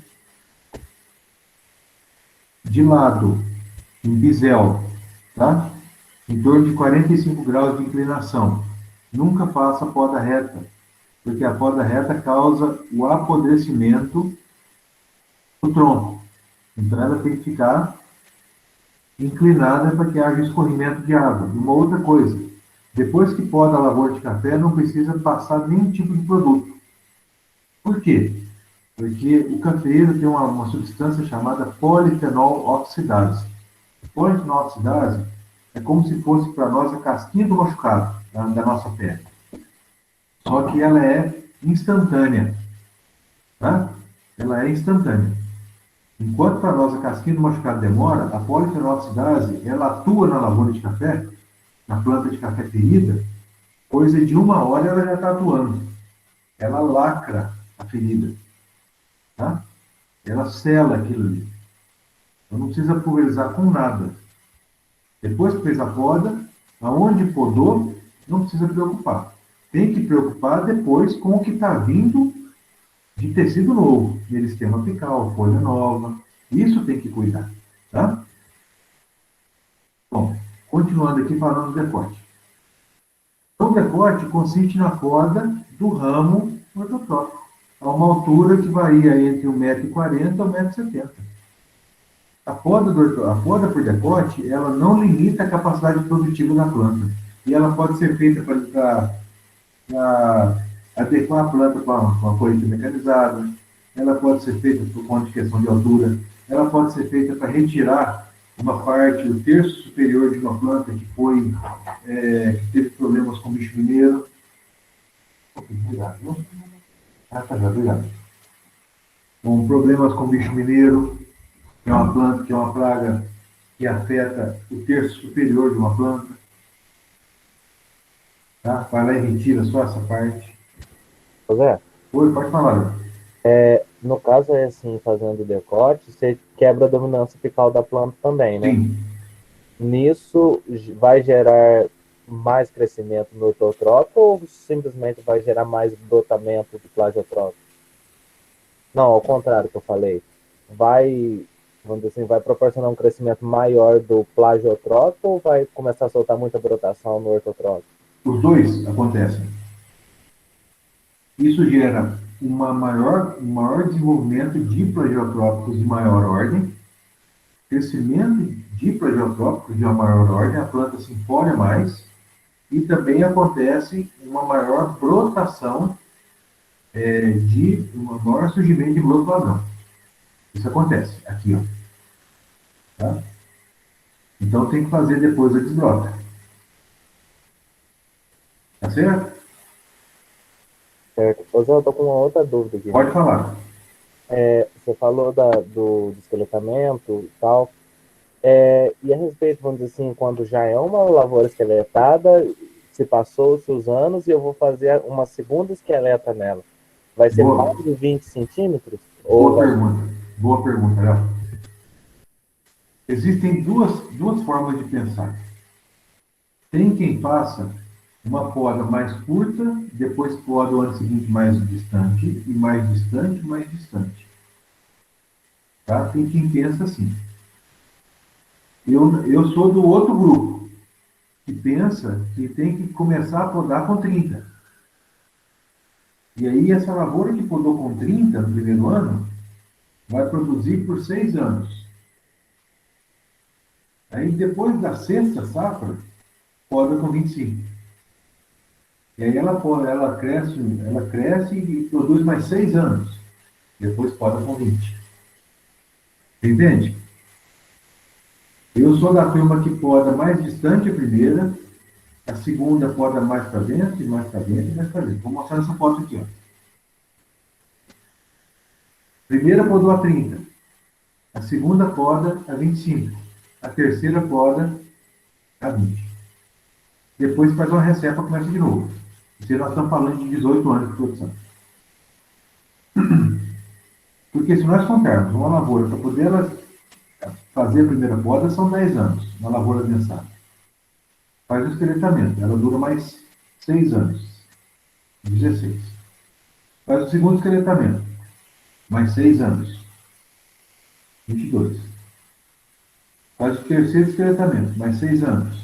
de lado, em bisel, tá? Em torno de 45 graus de inclinação. Nunca faça poda reta, porque a poda reta causa o apodrecimento do tronco. Então ela tem que ficar inclinada para que haja escorrimento de água. E uma outra coisa, depois que poda a lavoura de café, não precisa passar nenhum tipo de produto. Por quê? Porque o cafeeiro tem uma substância chamada polifenol oxidase. Polifenol oxidase é como se fosse para nós a casquinha do machucado da nossa pele. Só que ela é instantânea. Tá? Ela é instantânea. Enquanto para nós a casquinha do machucado demora, a polifenol oxidase ela atua na lavoura de café, na planta de café ferida, coisa de 1 hora ela já está atuando. Ela lacra a ferida. Tá? Ela sela aquilo ali. Então não precisa pulverizar com nada. Depois que fez a poda, aonde podou, não precisa preocupar. Tem que preocupar depois com o que está vindo de tecido novo, meristema apical, folha nova. Isso tem que cuidar. Tá? Bom, continuando aqui falando do decote. Então, o decote consiste na poda do ramo ortotrópico, a uma altura que varia entre 1,40 m e 1,70 m. A poda por decote, ela não limita a capacidade produtiva da planta. E ela pode ser feita para adequar a planta com a colheita mecanizada, ela pode ser feita por conta de questão de altura, ela pode ser feita para retirar uma parte, o terço superior de uma planta que que teve problemas com bicho mineiro. Obrigado, viu? Tá, já, obrigado. Com problemas com bicho mineiro, que é uma planta, que é uma praga que afeta o terço superior de uma planta. Tá? Vai lá e retira só essa parte.
José,
Oi, pode falar.
no caso é assim, fazendo decote, você quebra a dominância apical da planta também, né?
Sim.
Nisso vai gerar mais crescimento no ortotrópico ou simplesmente vai gerar mais brotamento do plagiotrópico? Não, ao contrário que eu falei. Vai, vamos dizer assim, vai proporcionar um crescimento maior do plagiotrópico ou vai começar a soltar muita brotação no ortotrópico?
Os dois acontecem. Isso gera um maior desenvolvimento de plagiotrópicos de maior ordem, crescimento de plagiotrópicos de uma maior ordem, a planta se empolga mais, e também acontece uma maior brotação, de um maior surgimento de broto vazão. Isso acontece aqui, ó. Tá? Então tem que fazer depois a desbrota. Tá certo?
Certo. José, eu tô com uma outra dúvida aqui.
Pode falar.
Você falou do esqueletamento e tal. E a respeito, vamos dizer assim, quando já é uma lavoura esqueletada, se passou-se os anos e eu vou fazer uma segunda esqueleta nela. Vai ser
Boa.
mais de 20 centímetros?
Boa pergunta. Boa pergunta, Léo. Existem duas formas de pensar. Tem quem faça uma poda mais curta, depois poda o ano seguinte mais distante, e mais distante, mais distante. Tá? Tem quem pensa assim. Eu sou do outro grupo, que pensa que tem que começar a podar com 30. E aí essa lavoura que podou com 30 no primeiro ano, vai produzir por 6 anos. Aí depois da sexta safra, poda com 25. E aí ela cresce e produz mais 6 anos. Depois poda com 20. Entende? Eu sou da turma que poda mais distante a primeira, a segunda poda mais para dentro, e mais para dentro, e mais para dentro. Vou mostrar essa foto aqui, ó. Primeira podou a 30. A segunda poda a 25. A terceira poda a 20. Depois faz uma recepa e começa de novo. Porque nós estamos falando de 18 anos de produção. Porque se nós contarmos uma lavoura para poder ela fazer a primeira poda, são 10 anos, uma lavoura densada. Faz o esqueletamento, ela dura mais 6 anos, 16. Faz o segundo esqueletamento, mais 6 anos, 22. Faz o terceiro esqueletamento, mais 6 anos,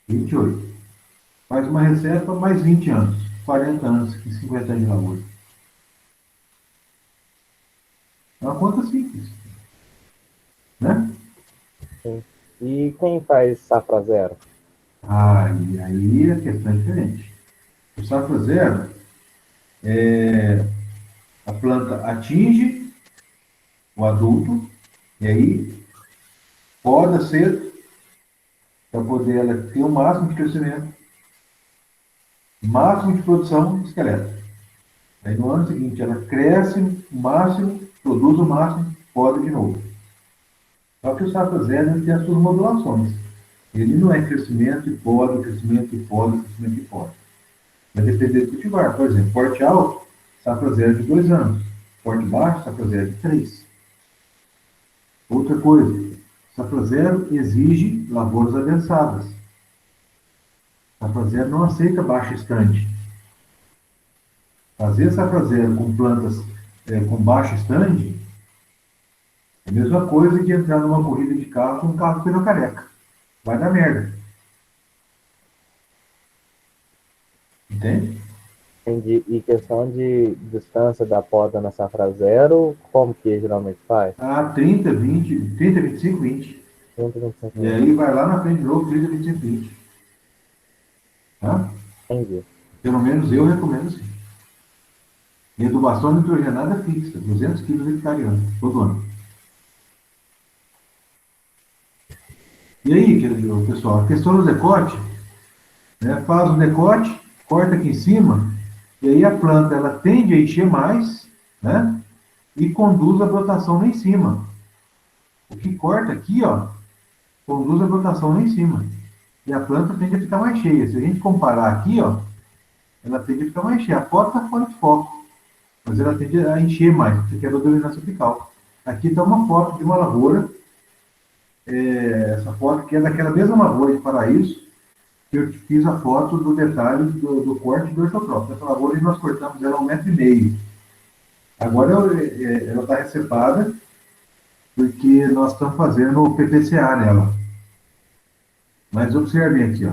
28. Faz uma recepa, mais 20 anos, 40 anos e 50 anos de lavoura. É uma conta simples. Né?
Sim. E quem faz safra zero?
E aí a questão é diferente. O safra zero, a planta atinge o adulto, e aí poda cedo, para poder ela ter o máximo de crescimento, máximo de produção de esqueleto. Aí no ano seguinte ela cresce o máximo, produz o máximo, poda de novo. Só que o safra zero tem as suas modulações. Ele não é crescimento e poda, crescimento e poda, crescimento e poda. Vai depender do cultivar. Por exemplo, porte alto, safra zero de 2 anos. Porte baixo, safra zero de 3. Outra coisa, safra zero exige lavouras adensadas. Safra zero não aceita baixa estande. Fazer safra zero com plantas com baixo estande é a mesma coisa que entrar numa corrida de carro com um carro pneu careca. Vai dar merda. Entende?
Entendi. E questão de distância da poda na safra zero, como que geralmente faz?
30, 20, 30, 25, 20.
125
E aí vai lá na frente de novo, 30, 25, 20. Tá?
Entendi.
Pelo menos eu recomendo assim. E adubação nitrogenada fixa, 200 kg de hectare ano, todo ano. E aí, pessoal, a questão do decote, né, faz o decote, corta aqui em cima, e aí a planta ela tende a encher mais, né, e conduz a brotação lá em cima. O que corta aqui, ó, conduz a brotação lá em cima. E a planta tende a ficar mais cheia. Se a gente comparar aqui, ó, ela tende a ficar mais cheia. A foto está fora de foco, mas ela tende a encher mais, porque é da dominância apical. Aqui está uma foto de uma lavoura, essa foto que é daquela mesma lavoura de Paraíso, que eu fiz a foto do detalhe do corte do ortotrópico. Essa lavoura nós cortamos ela 1,5 m. Agora ela está recepada, porque nós estamos fazendo o PPCA nela. Mas observem aqui, ó.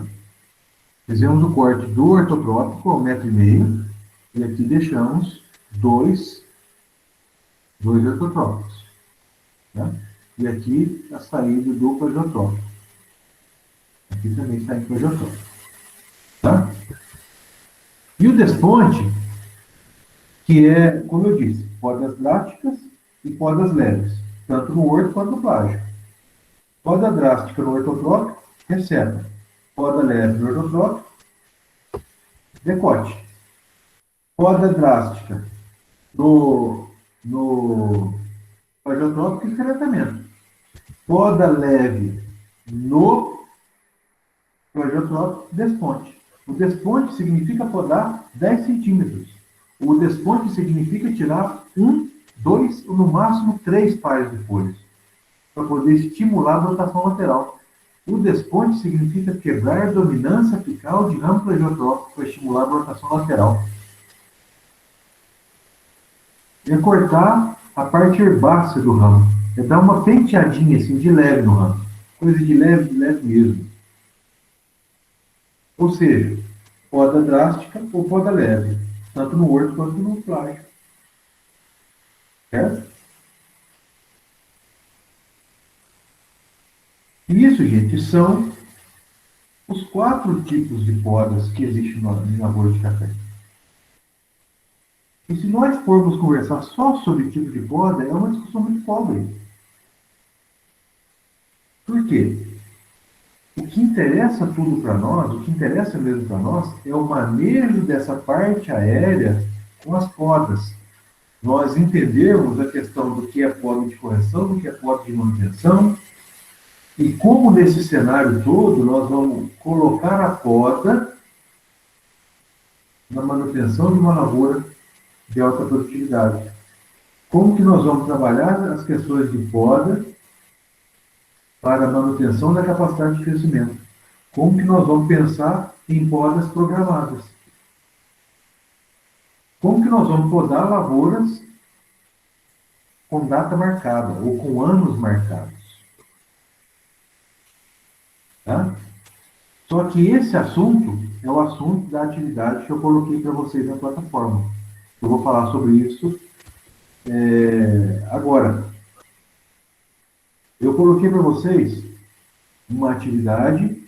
Fizemos o corte do ortotrópico a 1,5 m e aqui deixamos dois ortotrópicos. Né? E aqui a saída do plagiotrópico. Aqui também está em plagiotrópico. Tá? E o desponte, que é, como eu disse, podas drásticas e podas leves, tanto no horto quanto no plágio. Poda drástica no ortotrópico, receta. Poda leve no ortotrópico, decote. Poda drástica no plagiotrópico, esqueletamento. Poda leve no plagiotrópico, desponte. O desponte significa podar 10 centímetros. O desponte significa tirar 1, 2 ou no máximo 3 pares de folhas, para poder estimular a brotação lateral. O desponte significa quebrar a dominância apical de ramo plagiotrópico para estimular a brotação lateral. É cortar a parte herbácea do ramo. É dar uma penteadinha assim, de leve no ramo. Coisa de leve mesmo. Ou seja, poda drástica ou poda leve, tanto no horto quanto no plágio. Certo? Isso, gente, são os 4 tipos de podas que existem no lavoura de café. E se nós formos conversar só sobre tipo de poda, é uma discussão muito pobre. Por quê? O que interessa tudo para nós, o que interessa mesmo para nós, é o manejo dessa parte aérea com as podas. Nós entendermos a questão do que é poda de correção, do que é poda de manutenção, e como nesse cenário todo nós vamos colocar a poda na manutenção de uma lavoura de alta produtividade. Como que nós vamos trabalhar as questões de poda para a manutenção da capacidade de crescimento? Como que nós vamos pensar em podas programadas? Como que nós vamos podar lavouras com data marcada ou com anos marcados? Tá? Só que esse assunto é o assunto da atividade que eu coloquei para vocês na plataforma. Eu vou falar sobre isso agora. Eu coloquei para vocês uma atividade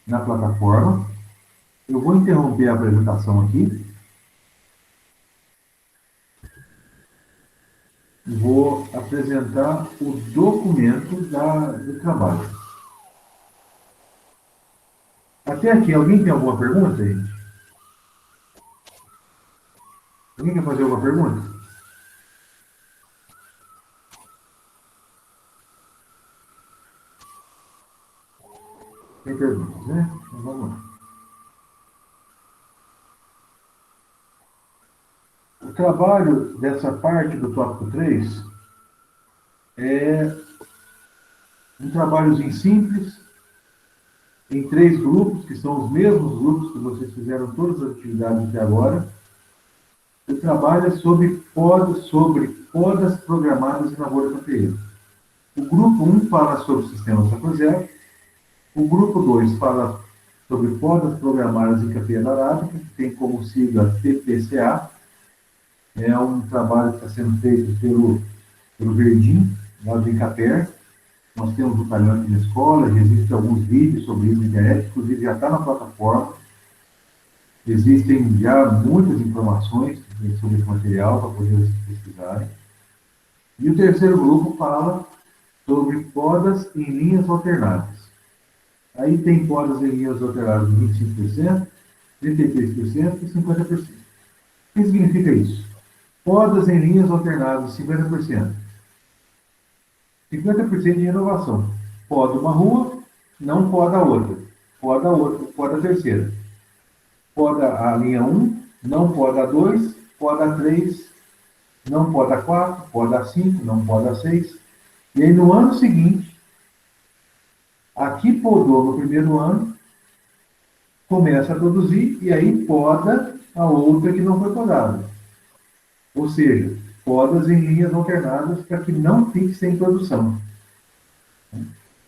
na plataforma. Eu vou interromper a apresentação aqui. Vou apresentar o documento do trabalho. Até aqui, alguém tem alguma pergunta, gente? Alguém quer fazer alguma pergunta? Tem perguntas, né? Então vamos lá. O trabalho dessa parte do tópico 3 é um trabalhozinho simples, em 3 grupos, que são os mesmos grupos que vocês fizeram todas as atividades até agora. O trabalho é sobre podas programadas em lavoura cafeeira. O grupo 1 fala sobre o sistema Safra Zero. O grupo 2 fala sobre podas programadas em cafeeira arábica, que tem como sigla PPCA. É um trabalho que está sendo feito pelo Verdim, lá do Incaper. Nós temos um talhão aqui na escola, existem alguns vídeos sobre isso na internet, inclusive já está na plataforma. Existem já muitas informações sobre esse material para poder vocês pesquisarem. E o terceiro grupo fala sobre podas em linhas alternadas. Aí tem podas em linhas alternadas de 25%, 33% e 50%. O que significa isso? Podas em linhas alternadas de 50%. 50% de inovação. Poda uma rua não poda a outra. Poda a outra, poda a terceira. Poda a linha 1, não poda a 2, poda a 3, não poda a 4, poda a 5, não poda a 6. E aí no ano seguinte, aqui podou no primeiro ano, começa a produzir e aí poda a outra que não foi podada. Ou seja, podas em linhas alternadas para que não fique sem produção.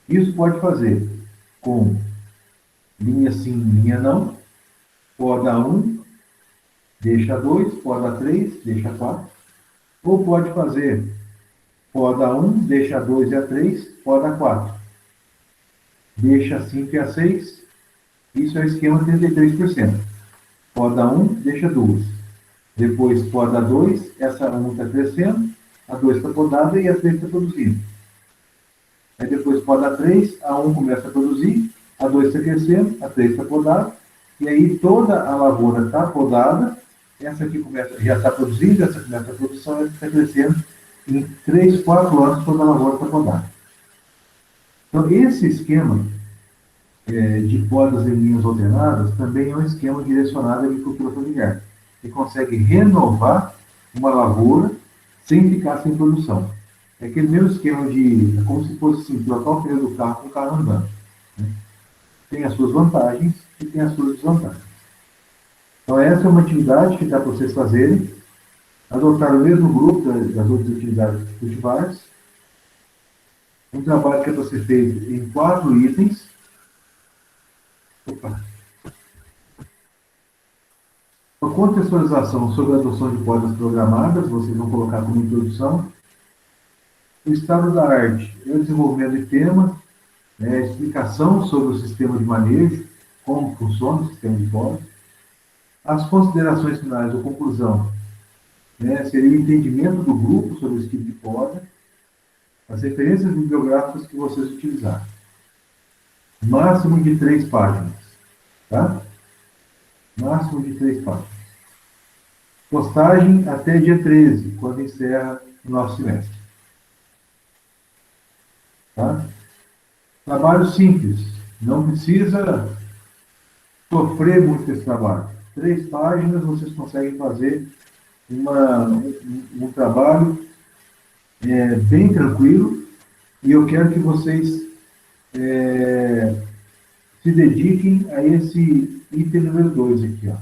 Isso pode fazer com linha sim, linha não, poda 1, deixa 2, poda 3, deixa 4. Ou pode fazer poda 1, deixa 2 e a 3, poda 4. Deixa 5 e a 6. Isso é o esquema 33%. Poda 1, deixa 2. Depois poda 2, essa 1 está crescendo, a 2 está podada e a 3 está produzindo. Aí depois poda 3, a 1 começa a produzir, a 2 está crescendo, a 3 está podada, e aí toda a lavoura está podada, essa aqui começa, já está produzindo, essa começa a produção, essa está crescendo. Em 3, 4 anos toda a lavoura está podada. Então esse esquema de podas em linhas ordenadas também é um esquema direcionado à agricultura familiar, que consegue renovar uma lavoura sem ficar sem produção. É aquele mesmo esquema de, é como se fosse assim, trocar o pneu do carro com o carro andando. Né? Tem as suas vantagens e tem as suas desvantagens. Então essa é uma atividade que dá para vocês fazerem, adotar o mesmo grupo das outras atividades cultivares, um trabalho que é para ser feito em 4 itens. Opa. A contextualização sobre a adoção de podas programadas, vocês vão colocar como introdução. O estado da arte é o desenvolvimento de tema, explicação sobre o sistema de manejo, como funciona o sistema de poda. As considerações finais ou conclusão seria o entendimento do grupo sobre esse tipo de poda, as referências bibliográficas que vocês utilizarem. Máximo de 3 páginas. Tá? Máximo de 3 páginas. Postagem até dia 13, quando encerra o nosso semestre. Tá? Trabalho simples. Não precisa sofrer muito esse trabalho. 3 páginas vocês conseguem fazer um trabalho bem tranquilo. E eu quero que vocês se dediquem a esse item número 2 aqui, ó.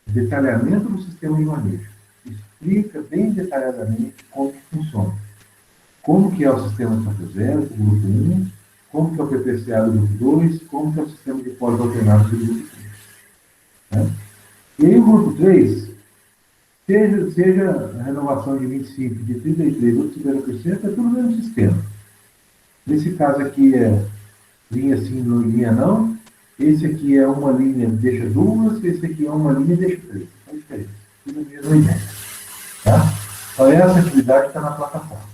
Detalhamento do sistema de manejo. Explica bem detalhadamente como que funciona. Como que é o sistema de Santa Zero, do grupo 1, como que é o PPCA do grupo 2, como que é o sistema de podas alternados do grupo 3. Né? E aí o grupo 3, seja a renovação de 25, de 33 ou de 50%, é tudo o mesmo sistema. Nesse caso aqui é linha sim, linha não. Esse aqui é uma linha, deixa 2, esse aqui é uma linha, deixa 3. Não é diferente. Tudo a mesma ideia. Tá? Então essa atividade está na plataforma.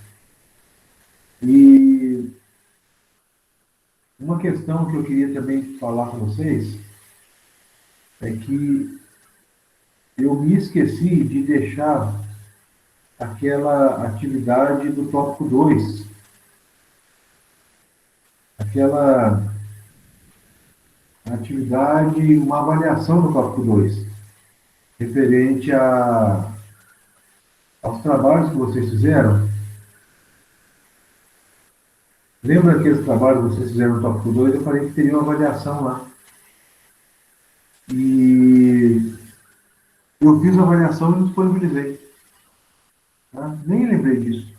E uma questão que eu queria também falar com vocês é que eu me esqueci de deixar aquela atividade do tópico 2. Aquela atividade, uma avaliação do tópico 2, referente aos trabalhos que vocês fizeram. Lembra aqueles trabalhos que vocês fizeram no tópico 2? Eu falei que teria uma avaliação lá. E eu fiz a avaliação e não disponibilizei. Tá? Nem lembrei disso.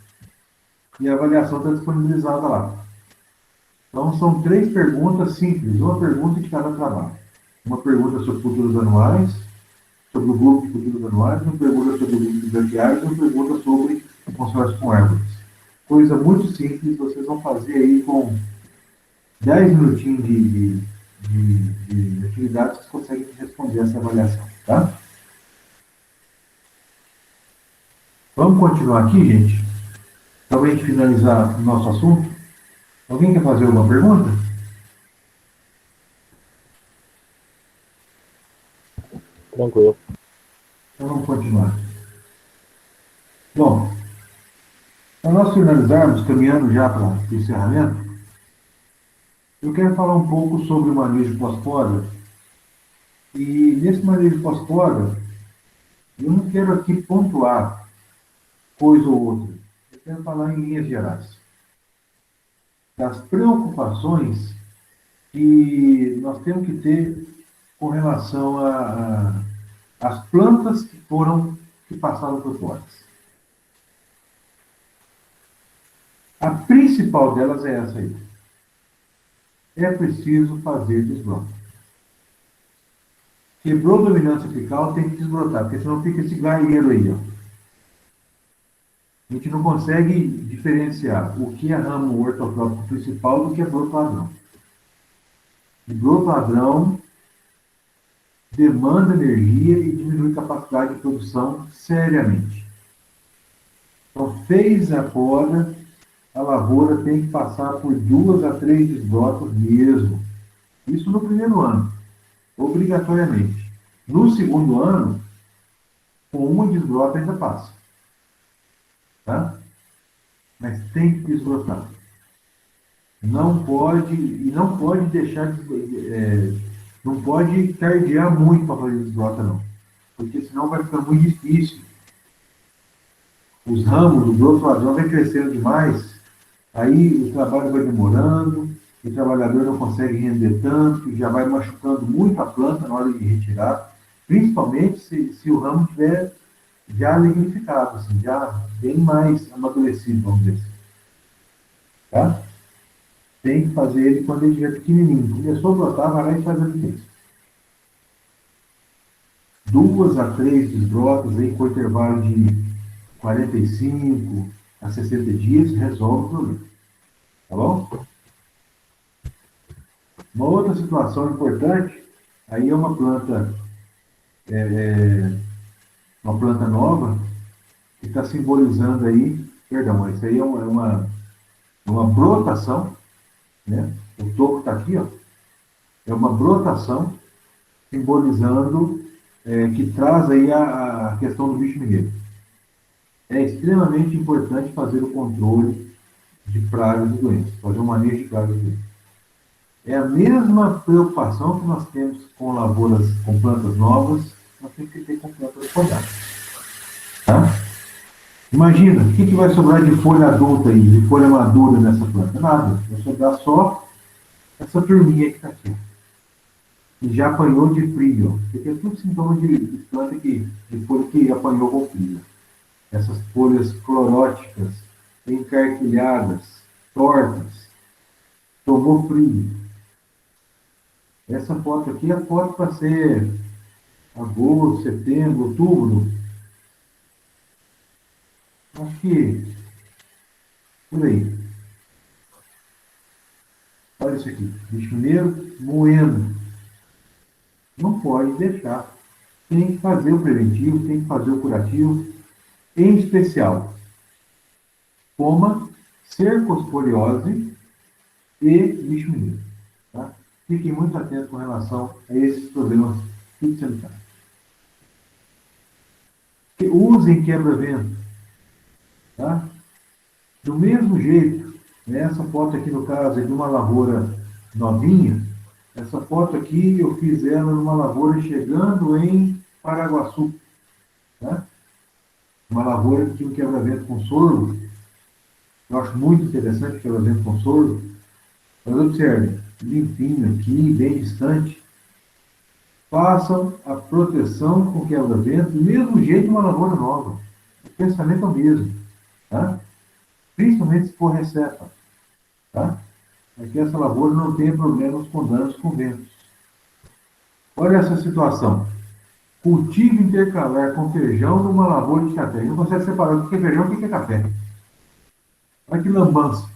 E a avaliação está disponibilizada lá. Então, são 3 perguntas simples, uma pergunta de cada trabalho. Uma pergunta sobre futuros anuais, sobre o grupo de futuros anuais, uma pergunta sobre o grupo de braquiários, uma pergunta sobre o consórcio com árvores. Coisa muito simples, vocês vão fazer aí com 10 minutinhos de atividade, vocês conseguem responder essa avaliação, tá? Vamos continuar aqui, gente? Para a gente finalizar o nosso assunto. Alguém quer fazer alguma pergunta?
Tranquilo.
Então vamos continuar. Bom, para nós finalizarmos, caminhando já para o encerramento, Eu quero falar um pouco sobre o manejo pós-poda. E nesse manejo pós-poda, eu não quero aqui pontuar coisa ou outra. Eu quero falar em linhas gerais. Das preocupações que nós temos que ter com relação às plantas que passaram por podas. A principal delas é essa aí. É preciso fazer desbrote. Quebrou dominância apical, tem que desbrotar, porque senão fica esse gaieiro aí, ó. A gente não consegue diferenciar o que é ramo ortotrópico principal do que é broto padrão. O broto padrão demanda energia e diminui capacidade de produção seriamente. Então, fez a poda, a lavoura tem que passar por 2 a 3 desbrotos mesmo. Isso no primeiro ano, obrigatoriamente. No segundo ano, com uma desbrota ainda passa. Tá? Mas tem que desbrotar. Não pode deixar não pode cardear muito para fazer desbrota, não. Porque senão vai ficar muito difícil. Os ramos do broto padrão vai crescendo demais, aí o trabalho vai demorando, o trabalhador não consegue render tanto, já vai machucando muito a planta na hora de retirar, principalmente se o ramo estiver já lignificado, assim, já bem mais amadurecido, vamos dizer assim. Tá? Tem que fazer ele quando ele estiver pequenininho. Começou a brotar, vai lá e faz a limpeza. 2 a 3 desbrotas aí com intervalo de 45 a 60 dias, resolve o problema. Tá bom? Uma outra situação importante, aí é uma planta nova, que está simbolizando aí, perdão, isso aí é uma brotação, né? O toco está aqui, ó. É uma brotação simbolizando que traz aí a questão do bicho mineiro. É extremamente importante fazer o controle de pragas e doenças, fazer o manejo de pragas e doenças. É a mesma preocupação que nós temos com lavouras, com plantas novas, nós temos que ter com plantas podadas. Tá? Imagina, o que vai sobrar de folha adulta aí, de folha madura nessa planta? Nada. Vai sobrar só essa turminha que está aqui. E já apanhou de frio. Porque é tudo sintoma de planta de folha que apanhou com frio. Essas folhas cloróticas, encarquilhadas, tortas, tomou frio. Essa foto aqui é foto para ser agosto, setembro, outubro. Acho que por aí. Olha isso aqui. Bicho mineiro moendo. Não pode deixar. Tem que fazer o preventivo, tem que fazer o curativo. Em especial, coma cercosporiose e bicho mineiro. Tá? Fiquem muito atentos com relação a esses problemas fitossanitários. Usem quebra-vento. Tá? Do mesmo jeito, essa foto aqui no caso é de uma lavoura novinha. Essa foto aqui eu fiz ela numa lavoura chegando em Paraguaçu. Tá? Uma lavoura que tinha um quebra-vento com sorgo. Eu acho muito interessante o quebra-vento com sorgo. Mas observe, limpinho aqui, bem distante. Façam a proteção com quebra-vento do mesmo jeito uma lavoura nova. O pensamento é o mesmo. Tá? Principalmente se for recepa. Tá? Para que essa lavoura não tenha problemas com danos com ventos. Olha essa situação. Cultivo intercalar com feijão numa lavoura de café. Não consegue separar o que é feijão e o que é café. Olha que lambança.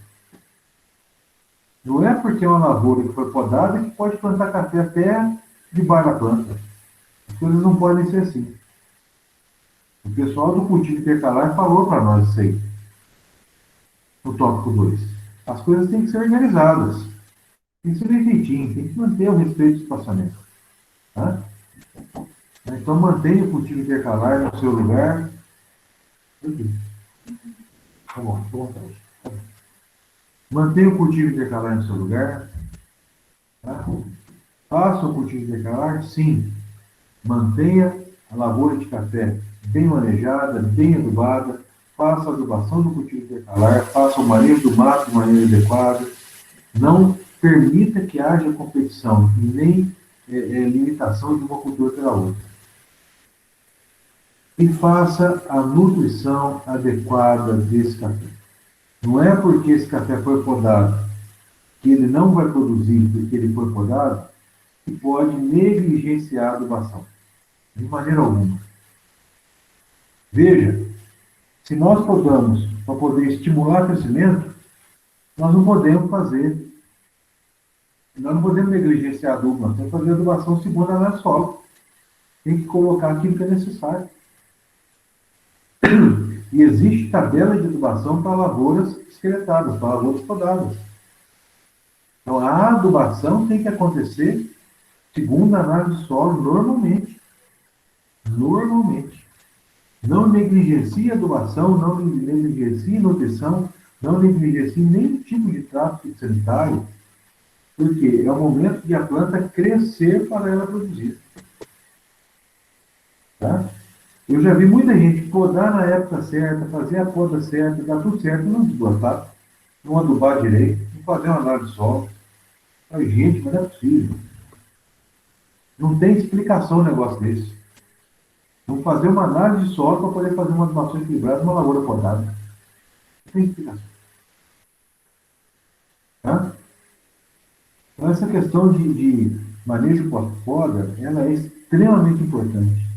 Não é porque é uma lavoura que foi podada que pode plantar café até debaixo da planta. As coisas não podem ser assim. O pessoal do cultivo intercalar falou para nós isso aí. No tópico 2. As coisas têm que ser organizadas. Tem que ser bem feitinho. Tem que manter o respeito do espaçamento. Tá? Então mantenha o cultivo intercalar no seu lugar. Tá bom, estou à vontade. Mantenha o cultivo intercalar no seu lugar. Tá? Faça o cultivo intercalar? Sim. Mantenha a lavoura de café bem manejada, bem adubada, faça a adubação do cultivo intercalar, faça o manejo do mato de maneira adequada, não permita que haja competição e nem limitação de uma cultura pela outra. E faça a nutrição adequada desse café. Não é porque esse café foi podado que ele não vai produzir porque ele foi podado que pode negligenciar a adubação. De maneira alguma. Veja, se nós podamos, para poder estimular o crescimento, nós não podemos fazer, nós não podemos negligenciar a adubo, nós temos que fazer a adubação segunda na solo. Tem que colocar aquilo que é necessário. E existe tabela de adubação para lavouras esqueletadas, para lavouras podadas. Então, a adubação tem que acontecer segundo a análise de solo, normalmente. Normalmente. Não negligencie a adubação, não negligencie nutrição, não negligencie nenhum tipo de trato sanitário, porque é o momento de a planta crescer para ela produzir. Tá? Eu já vi muita gente podar na época certa, fazer a poda certa, dar tudo certo, não desbotar, não adubar direito, não fazer uma análise de solo. Mas, gente, mas não é possível. Não tem explicação um negócio desse. Vamos fazer uma análise de solo para poder fazer uma adubação equilibrada numa lavoura podada. Não tem explicação. Tá? Então, essa questão de manejo pós-poda, ela é extremamente importante.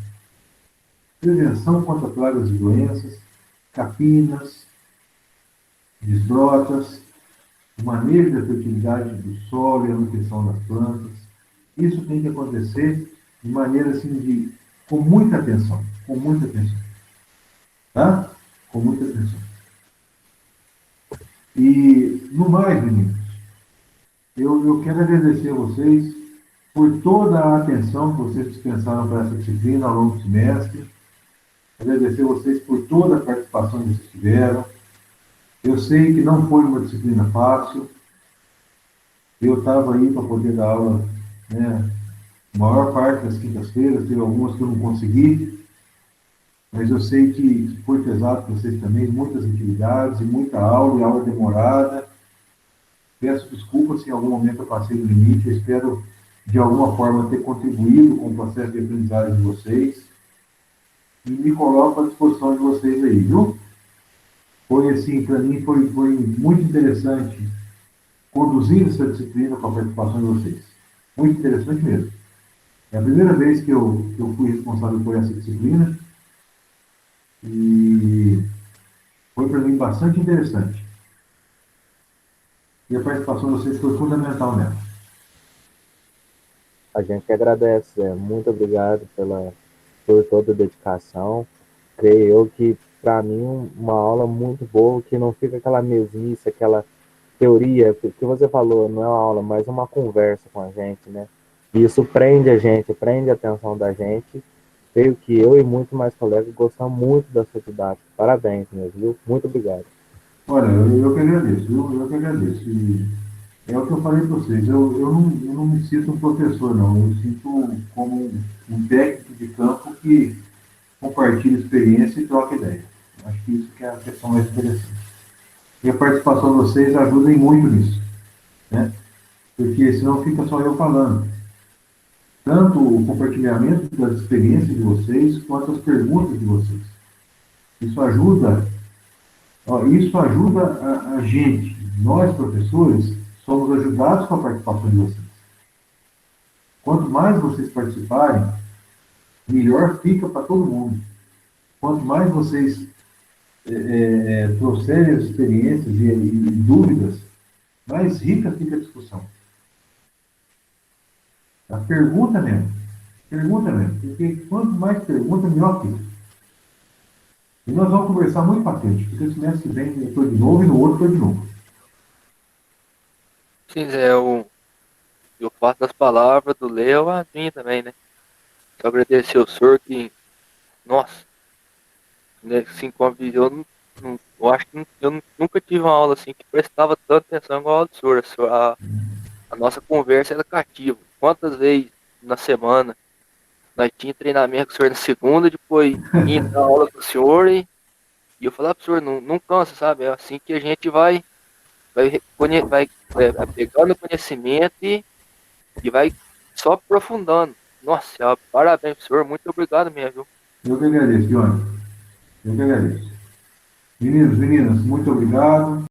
Prevenção contra pragas e doenças, capinas, desbrotas, o manejo da fertilidade do solo e a nutrição das plantas. Isso tem que acontecer de maneira assim, com muita atenção. Com muita atenção. Tá? Com muita atenção. E, no mais, meninos, eu quero agradecer a vocês por toda a atenção que vocês dispensaram para essa disciplina ao longo do semestre. Agradecer a vocês por toda a participação que vocês tiveram. Eu sei que não foi uma disciplina fácil. Eu estava aí para poder dar aula, né, a maior parte das quintas-feiras, teve algumas que eu não consegui, mas eu sei que foi pesado para vocês também, muitas atividades e muita aula, e aula demorada. Peço desculpas se em algum momento eu passei do limite, eu espero de alguma forma ter contribuído com o processo de aprendizagem de vocês e me coloco à disposição de vocês aí, viu? Foi assim, para mim foi muito interessante conduzir essa disciplina com a participação de vocês. Muito interessante mesmo. É a primeira vez que eu fui responsável por essa disciplina e foi para mim bastante interessante. E a participação de vocês foi fundamental nela.
A gente que agradece, Zé. Muito obrigado por toda a dedicação. Creio eu que, para mim, uma aula muito boa, que não fica aquela mesmice, aquela teoria, que você falou, não é uma aula, mas uma conversa com a gente, né? E isso prende a gente, prende a atenção da gente. Creio que eu e muito mais colegas gostamos muito da sua didática. Parabéns mesmo, viu? Muito obrigado.
Olha, eu que agradeço, viu? Eu que agradeço. E é o que eu falei para vocês, eu não me sinto um professor, não. Eu me sinto como um técnico de campo que compartilha experiência e troca ideia. Acho que isso que é a questão mais interessante. E a participação de vocês ajuda muito nisso, né? Porque senão fica só eu falando. Tanto o compartilhamento das experiências de vocês, quanto as perguntas de vocês. Isso ajuda, isso ajuda a gente, nós professores, somos ajudados com a participação de vocês. Quanto mais vocês participarem, melhor fica para todo mundo. Quanto mais vocês trouxerem as experiências e dúvidas, mais rica fica a discussão. A pergunta mesmo, porque quanto mais pergunta, melhor fica. E nós vamos conversar muito para frente, porque esse semestre que vem eu estou de novo e no outro estou de novo.
Sim, Zé, eu faço das palavras do Léo as minhas também, né? Só agradecer ao senhor que, nossa, né, assim, convidou, eu acho que eu nunca tive uma aula assim que prestava tanta atenção igual a aula do senhor. a nossa conversa era cativa. Quantas vezes na semana nós tínhamos treinamento com o senhor na segunda, depois ia dar aula com o senhor e eu falava pro senhor, não cansa, sabe? É assim que a gente vai pegando conhecimento e vai só aprofundando. Nossa, parabéns pro senhor, muito obrigado mesmo, viu?
Eu que agradeço, Johnny. Eu que agradeço. Meninos, meninas, muito obrigado.